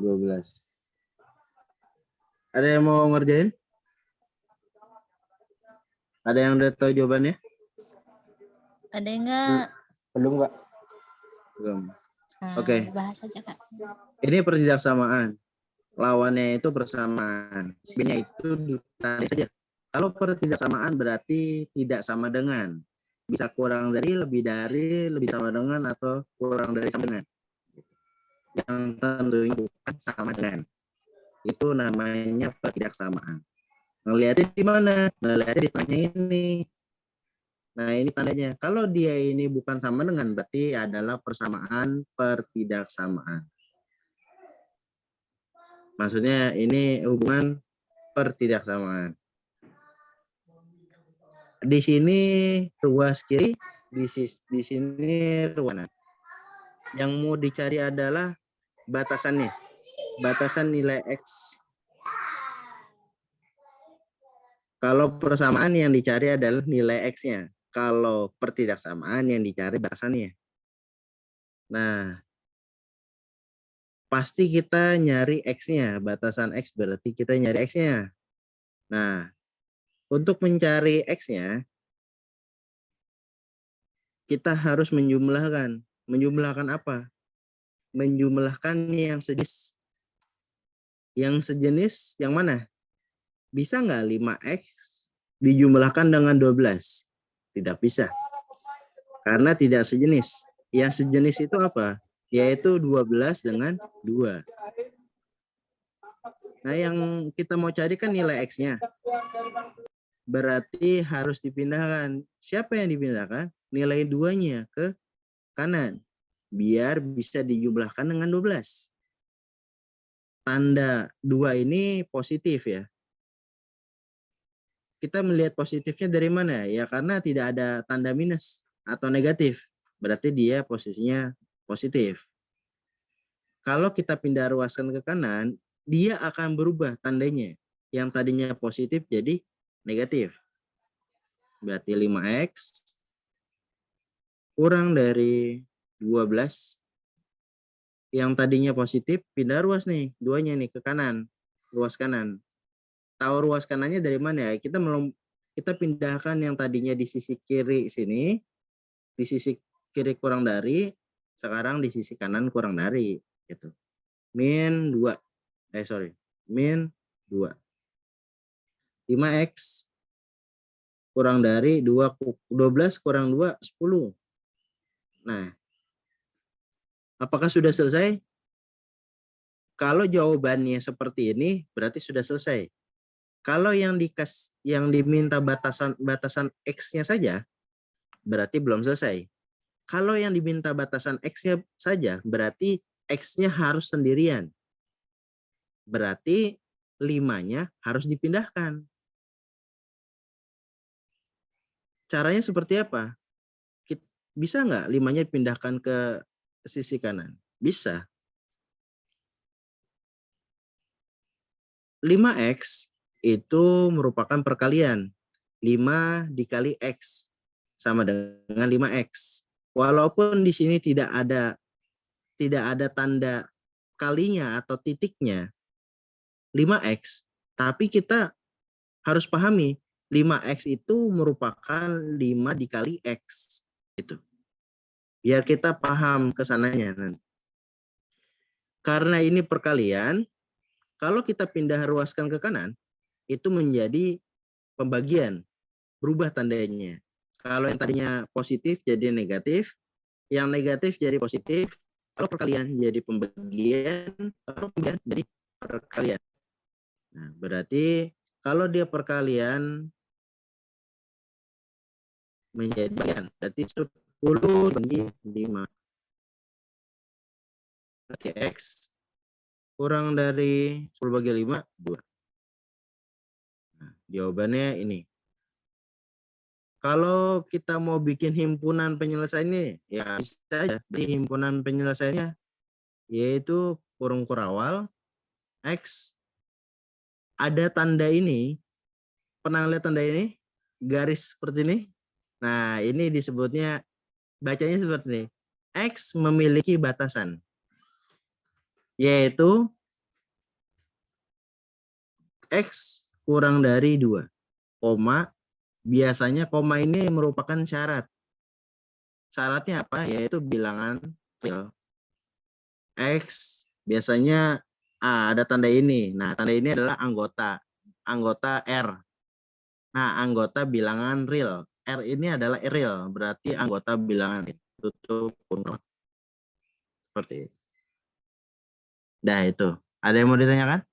12. Ada yang mau ngerjain? Ada yang udah tahu jawabannya? Ada enggak? Belum Kak. Belum. Nah, Oke. bahas aja Kak. Ini pertidaksamaan. Lawannya itu persamaan. B-nya itu ditanda saja. Kalau pertidaksamaan berarti tidak sama dengan. Bisa kurang dari, lebih dari, lebih sama dengan, atau kurang dari sama dengan. Yang tentunya bukan sama dengan. Itu namanya pertidaksamaan. Ngelihatnya di mana? Ngelihatnya di tengahnya ini. Nah, ini tandanya. Kalau dia ini bukan sama dengan, berarti adalah persamaan pertidaksamaan. Maksudnya ini hubungan pertidaksamaan. Di sini ruas kiri, di sini ruas kanan. Yang mau dicari adalah batasannya. Batasan nilai X. Kalau persamaan yang dicari adalah nilai X-nya. Kalau pertidaksamaan yang dicari batasannya. Nah, pasti kita nyari X-nya. Batasan X berarti kita nyari X-nya. Nah, untuk mencari X-nya, kita harus menjumlahkan. Menjumlahkan apa? Menjumlahkan yang sejenis. Yang sejenis yang mana? Bisa nggak 5X dijumlahkan dengan 12? Tidak bisa. Karena tidak sejenis. Yang sejenis itu apa? Yaitu 12 dengan 2. Nah, yang kita mau cari kan nilai X-nya. Berarti harus dipindahkan. Siapa yang dipindahkan? Nilai 2-nya ke kanan. Biar bisa dijumlahkan dengan 12. Tanda 2 ini positif ya. Kita melihat positifnya dari mana? Ya karena tidak ada tanda minus atau negatif. Berarti dia posisinya positif. Kalau kita pindah ruaskan ke kanan, dia akan berubah tandanya. Yang tadinya positif jadi negatif. Berarti 5X kurang dari 12. Yang tadinya positif pindah ruas nih. Duanya nih ke kanan. Ruas kanan. Tahu ruas kanannya dari mana ya? Kita pindahkan yang tadinya di sisi kiri sini, di sisi kiri kurang dari, sekarang di sisi kanan kurang dari, gitu. Min 2. Min 2. 5X kurang dari 12 kurang 2, 10. Nah, apakah sudah selesai? Kalau jawabannya seperti ini, berarti sudah selesai. Kalau yang diminta batasan X-nya saja, berarti belum selesai. Kalau yang diminta batasan X-nya saja, berarti X-nya harus sendirian. Berarti 5-nya harus dipindahkan. Caranya seperti apa? Bisa nggak 5-nya dipindahkan ke sisi kanan? Bisa. 5X itu merupakan perkalian. 5 dikali X sama dengan 5X. Walaupun di sini tidak ada tanda kalinya atau titiknya 5X, tapi kita harus pahami 5X itu merupakan 5 dikali X. Gitu. Biar kita paham kesananya nanti. Karena ini perkalian, kalau kita pindah ruaskan ke kanan, itu menjadi pembagian, berubah tandanya. Kalau yang tadinya positif jadi negatif, yang negatif jadi positif, kalau perkalian jadi pembagian, kalau pembagian jadi perkalian. Nah, berarti kalau dia perkalian menjadi bagian, berarti 10 bagi 5. Berarti X kurang dari 10 bagi 5, 2. Nah, jawabannya ini. Kalau kita mau bikin himpunan penyelesaiannya, ya bisa aja. Di himpunan penyelesaiannya, yaitu kurung kurawal, X, ada tanda ini, pernah lihat tanda ini? Garis seperti ini. Nah, ini disebutnya, bacanya seperti ini. X memiliki batasan, yaitu X kurang dari 2, koma, biasanya koma ini merupakan syarat. Syaratnya apa? Yaitu bilangan real. X biasanya ada tanda ini. Nah, tanda ini adalah anggota. Anggota R. Nah, anggota bilangan real. R ini adalah real, berarti anggota bilangan tutup kurung. Seperti itu. Nah, itu. Ada yang mau ditanyakan?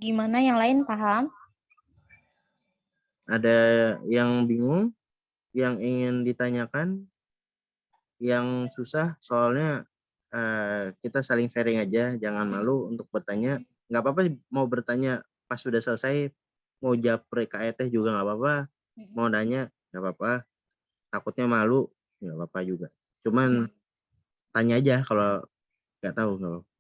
Gimana yang lain paham? Ada yang bingung? Yang ingin ditanyakan? Yang susah? Soalnya kita saling sharing aja, jangan malu untuk bertanya. Nggak apa-apa mau bertanya pas sudah selesai, mau japri KET juga nggak apa-apa, mau nanya nggak apa-apa, takutnya malu nggak apa-apa juga. Cuman tanya aja kalau nggak tahu nggak apa-apa.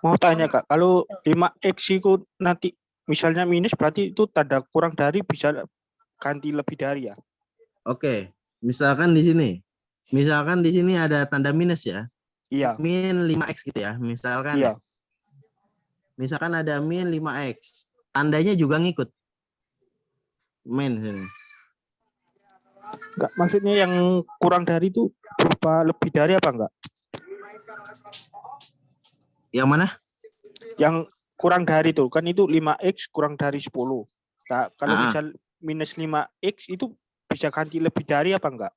Mau tanya Kak, kalau 5X itu nanti misalnya minus berarti itu tanda kurang dari bisa ganti lebih dari ya? Oke, misalkan di sini ada tanda minus ya. Iya. Min 5X gitu ya, misalkan. Iya. Misalkan ada min 5X, tandanya juga ngikut. Min sini. Enggak, maksudnya yang kurang dari itu berupa lebih dari apa enggak? Yang mana? Yang kurang dari itu, kan itu 5X kurang dari 10. Nah, kalau misal minus 5X itu bisa ganti lebih dari apa enggak?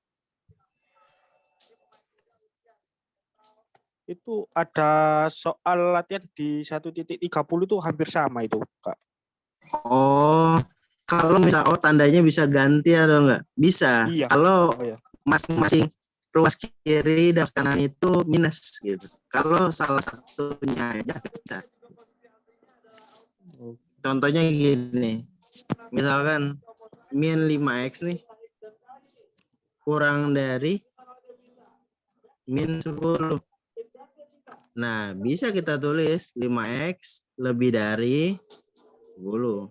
Itu ada soal latihan di 1.30 itu hampir sama itu, Kak. Oh, kalau misal tandanya bisa ganti atau enggak? Bisa. Iya. Kalau Oh, iya. masing-masing ruas kiri dan kanan itu minus gitu. Kalau salah satunya aja bisa. Contohnya gini. Misalkan min 5X nih kurang dari min 10. Nah, bisa kita tulis 5X lebih dari 10.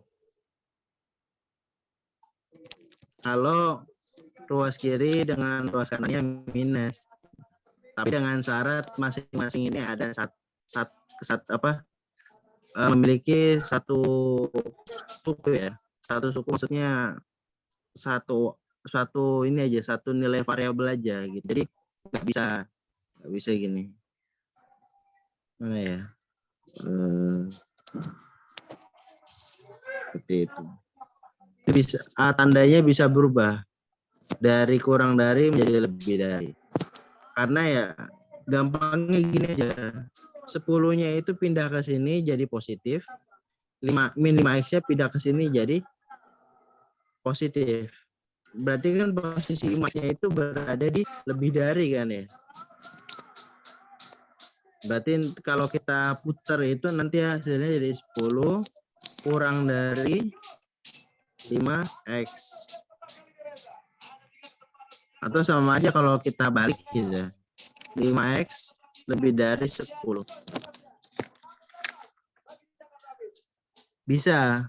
Kalau ruas kiri dengan ruas kanannya minus. Tapi dengan syarat masing-masing ini ada memiliki satu suku ya. Satu suku maksudnya satu ini aja, satu nilai variabel aja gitu. Jadi nggak bisa gini. Mana ya? Seperti itu. Bisa, tandanya bisa berubah dari kurang dari menjadi lebih dari. Karena ya gampangnya gini aja. 10-nya itu pindah ke sini jadi positif. Min 5X-nya pindah ke sini jadi positif. Berarti kan posisi 5X-nya itu berada di lebih dari kan ya. Berarti kalau kita putar itu nanti hasilnya jadi 10 kurang dari 5X. Atau sama aja kalau kita balik gitu. 5X lebih dari 10. Bisa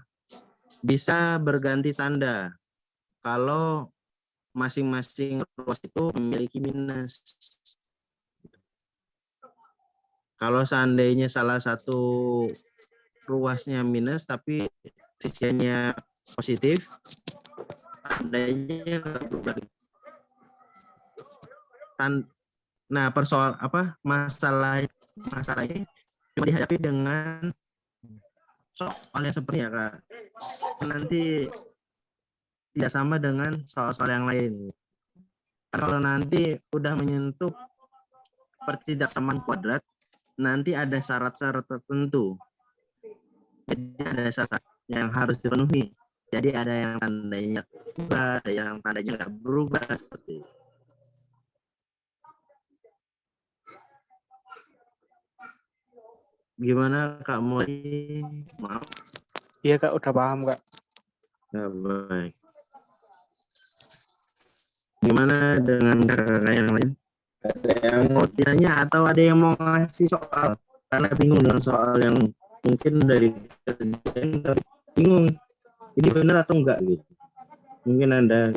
berganti tanda kalau masing-masing ruas itu memiliki minus. Kalau seandainya salah satu ruasnya minus tapi isinya positif, tandanya nggak berubah. Nah, masalahnya cuma dihadapi dengan soal yang seperti ya Kak. Nanti tidak sama dengan soal-soal yang lain. Kalau nanti udah menyentuh pertidaksamaan kuadrat, nanti ada syarat-syarat tertentu. Jadi ada syarat yang harus dipenuhi. Jadi ada yang tandanya berubah, ada yang tandanya nggak berubah seperti itu. Gimana Kak Moi? Maaf. Iya Kak, udah paham Kak. Ya, baik. Gimana dengan kakak yang lain? Ada yang mau tanya atau ada yang mau ngasih soal? Karena bingung dengan soal yang mungkin dari kerjaan tapi bingung. Ini benar atau enggak gitu. Mungkin Anda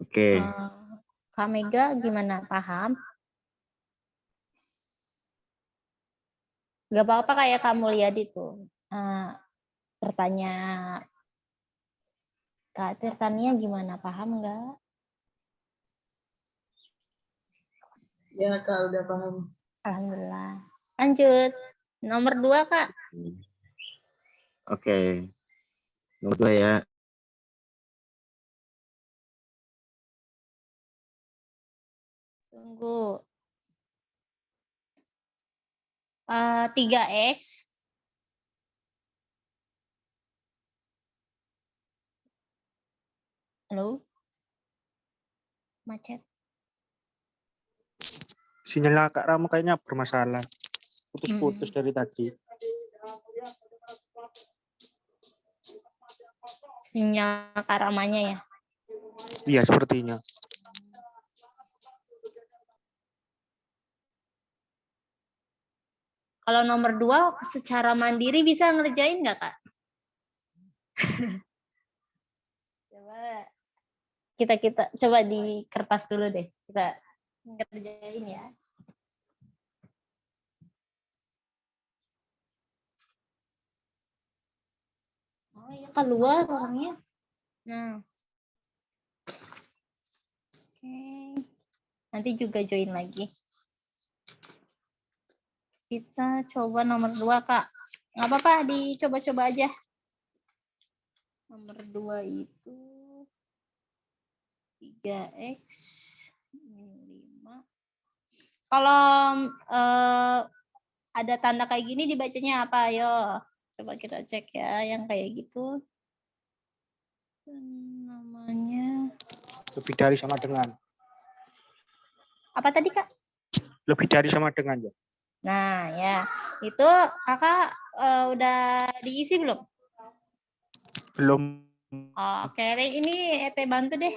Oke. Kak Mega gimana? Paham? Gak apa-apa kayak kamu lihat itu. Bertanya Kak Tirtania gimana? Paham nggak? Ya Kak, udah paham. Alhamdulillah. Lanjut. Nomor 2 Kak. Oke. Nomor 2 ya. Tunggu. 3X. Halo? Macet. Sinyal Kak Ramo kayaknya bermasalah. Putus-putus dari tadi. Sinyal Kak Ramanya ya? Iya, sepertinya. Kalau nomor 2 secara mandiri bisa ngerjain nggak Kak? Coba coba di kertas dulu deh. Kita ngerjain ya. Oh iya keluar orangnya. Nah. Oke. Nanti juga join lagi. Kita coba nomor 2 Kak. Nggak apa-apa dicoba-coba aja. Nomor 2 itu 3X 5. Kalau ada tanda kayak gini dibacanya apa? Ayo, coba kita cek ya yang kayak gitu. Namanya Lebih dari sama dengan. apa tadi Kak? Lebih dari sama dengan ya. Nah ya, itu Kakak udah diisi belum? Belum. Oke, ini EP bantu deh.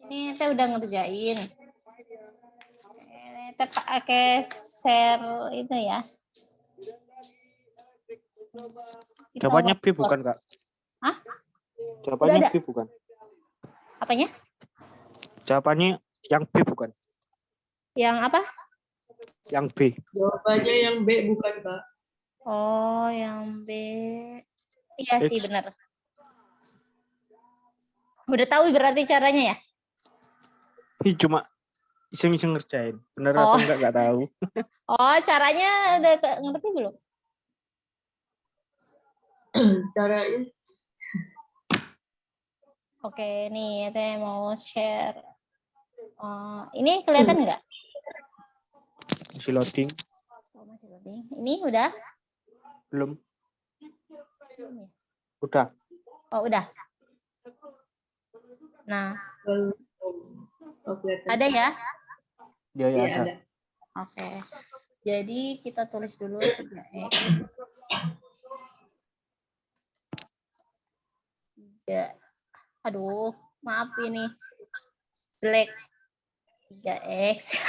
Ini Teh udah ngerjain. Teh pakai share itu ya. Jawabannya B bukan Kak? Hah? Jawabannya B bukan? Apanya? Jawabannya yang B bukan? Yang apa? Yang B. Jawabannya yang B bukan Kak. Oh, yang B. Iya sih benar. Udah tahu berarti caranya ya? Cuma iseng-iseng ngerjain. Bener atau enggak tahu. Oh, caranya udah ngerti belum? Caranya. Oke, nih Teh mau share. Ini kelihatan nggak? Masih loading. Oh, masih loading. Ini udah? Belum. Udah. Oh, udah. Nah, ada ya? Ya, ada. Oke. Jadi kita tulis dulu 3X. 3. Aduh, maaf ini. Jelek. 3X.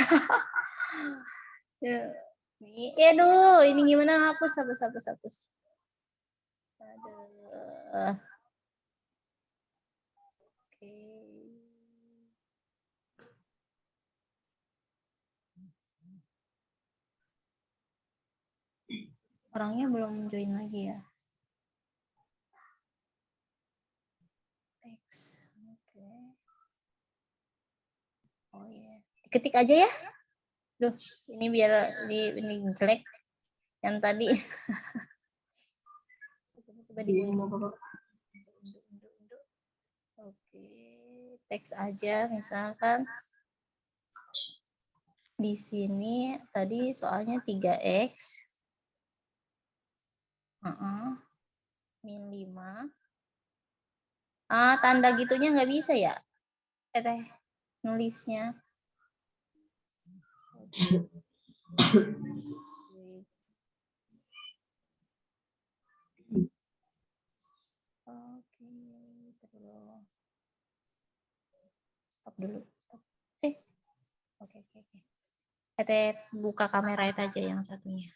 Aduh, ini gimana? Hapus. Aduh. Oke. Orangnya belum join lagi ya. X. Oke. Oh iya. Diketik aja ya. Duh, ini biar ini jelek. Yang tadi. Coba dibunuh. Oke, teks aja misalkan. Di sini tadi soalnya 3X. Min 5. Tanda gitunya nggak bisa ya? Nulisnya. Oke, terus. Stop dulu. Oke. Buka kamera itu aja yang satunya.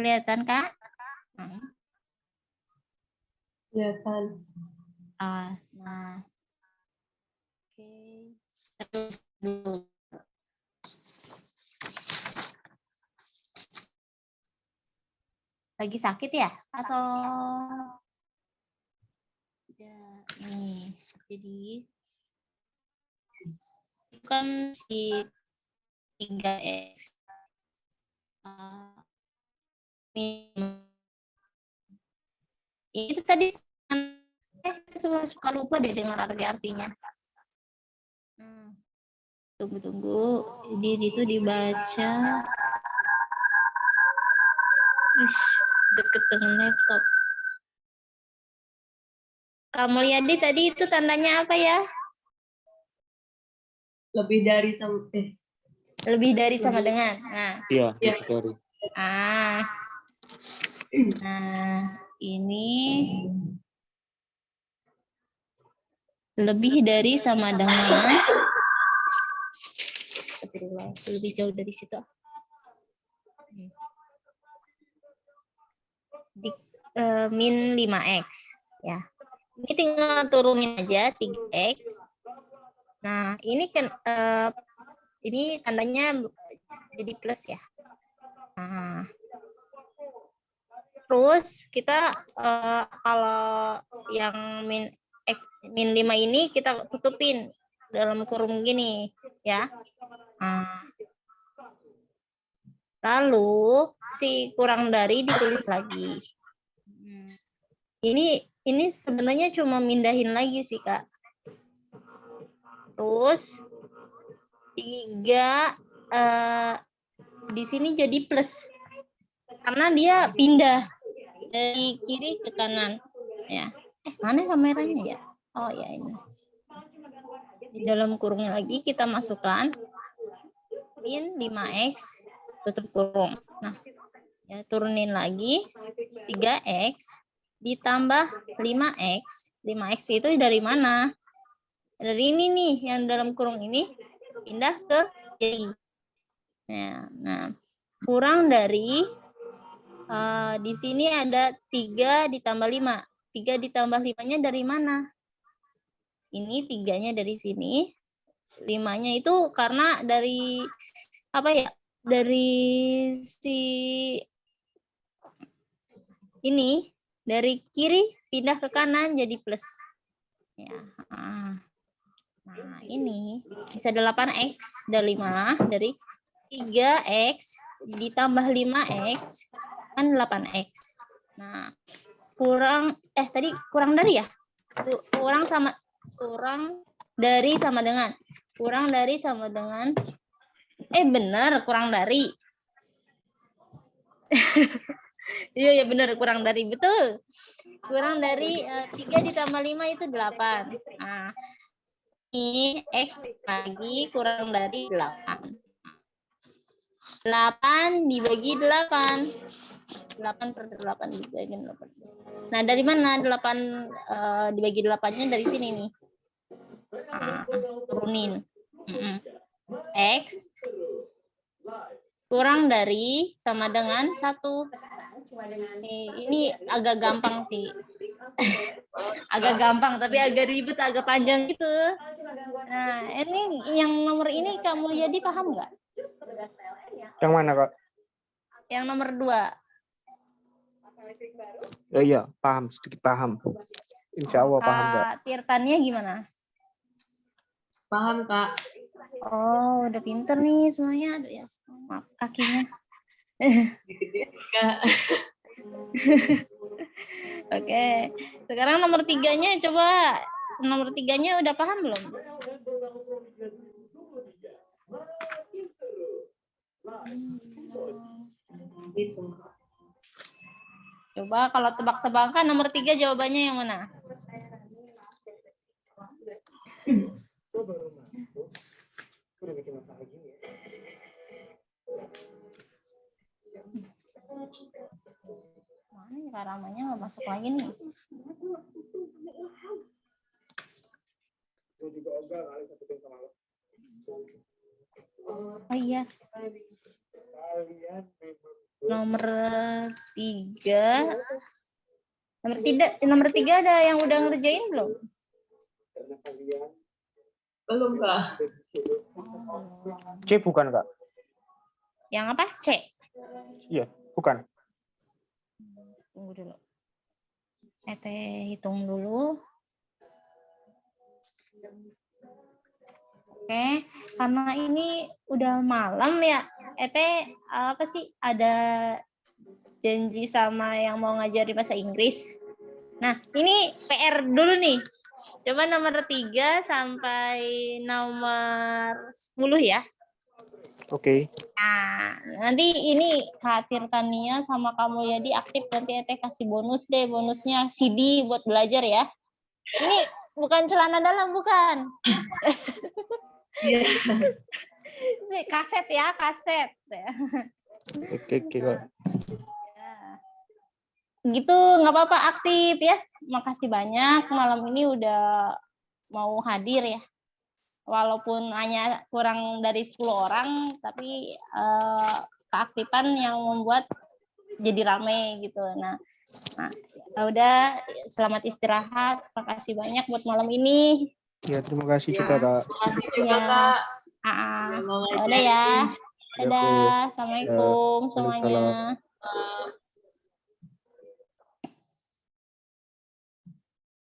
Kelihatan, Kak? Kelihatan. Nah. Oke. Dulu. Lagi sakit ya? Atau tidak? Nih, jadi bukan si 3X. Itu tadi suka lupa deh dengar artinya. Tunggu. Jadi itu dibaca. Deket dengan laptop. Kamu lihat tadi itu tandanya apa ya? Lebih dari sama dengan. Nah. Iya, lebih dari. Nah, ini lebih dari sama dengan. Lebih jauh dari situ. Min 5X ya. Ini tinggal turunin aja 3X. Nah, ini kan ini tandanya jadi plus ya. Nah, terus kita kalau yang min 5 ini kita tutupin dalam kurung gini ya. Lalu si kurang dari ditulis lagi. Ini sebenarnya cuma mindahin lagi sih, Kak. Terus 3 di sini jadi plus karena dia pindah dari kiri ke kanan ya. Mana kameranya ya? Oh ya, ini. Di dalam kurungnya lagi kita masukkan min 5X tutup kurung. Nah, ya turunin lagi 3X ditambah 5X. 5X itu dari mana? Dari ini nih, yang dalam kurung ini pindah ke kiri. Nah, kurang dari di sini ada 3 ditambah 5. 3 ditambah 5-nya dari mana? Ini 3-nya dari sini. 5-nya itu karena dari apa ya? Dari si ini dari kiri pindah ke kanan jadi plus. Ya. Nah, ini bisa 8X dari 5 dari 3X ditambah 5X kan 8X. Nah, tadi kurang dari ya? Kurang dari sama dengan Bener, kurang dari. Iya, bener, kurang dari. Betul. Kurang dari 3 ditambah 5 itu 8. Nah, ini X lagi kurang dari 8. 8 dibagi 8. 8/8 dibagi 8. Nah, dari mana 8 dibagi 8-nya dari sini nih. Nah, turunin. X kurang dari sama dengan 1. Ini agak gampang sih. Agak gampang, tapi agak ribet, agak panjang gitu. Nah, ini yang nomor ini Kak Mulyadi paham nggak? Yang mana, Kak? Yang nomor 2. Oh, iya, paham, sedikit paham. Insya Allah paham, Kak. Tirtannya gimana? Paham, Kak. Oh, udah pinter nih semuanya. Aduh ya, maaf kakinya. Kak. Oke, sekarang nomor 3-nya coba. Nomor 3-nya udah paham belum? Coba kalau tebak-tebakan nomor 3 jawabannya yang mana? Mana ya Kak Ramanya nggak masuk lagi nih? Oh iya. Nomor 3. Nomor 3 ada yang udah ngerjain belum? Belum, Kak. C bukan, Kak? Yang apa? C. Iya, bukan. Tunggu dulu. Hitung dulu. Oke, karena ini udah malam ya. Apa sih? Ada janji sama yang mau ngajari bahasa Inggris. Nah, ini PR dulu nih. Coba nomor 3 sampai nomor 10 ya. Oke. Nah, nanti ini Kak Tirtania sama kamu Yadi aktif, nanti kasih bonus deh, bonusnya CD buat belajar ya. Ini bukan celana dalam, bukan. Kaset ya, kaset. Oke, Kak. Gitu, nggak apa-apa, aktif ya. Makasih banyak, malam ini udah mau hadir ya. Walaupun hanya kurang dari 10 orang, tapi keaktifan yang membuat jadi rame gitu. Nah, udah, selamat istirahat. Makasih banyak buat malam ini. Ya, terima kasih juga, Kak. Terima kasih juga, Kak. Udah ya. Dadah. Assalamualaikum semuanya. Waalaikumsalam.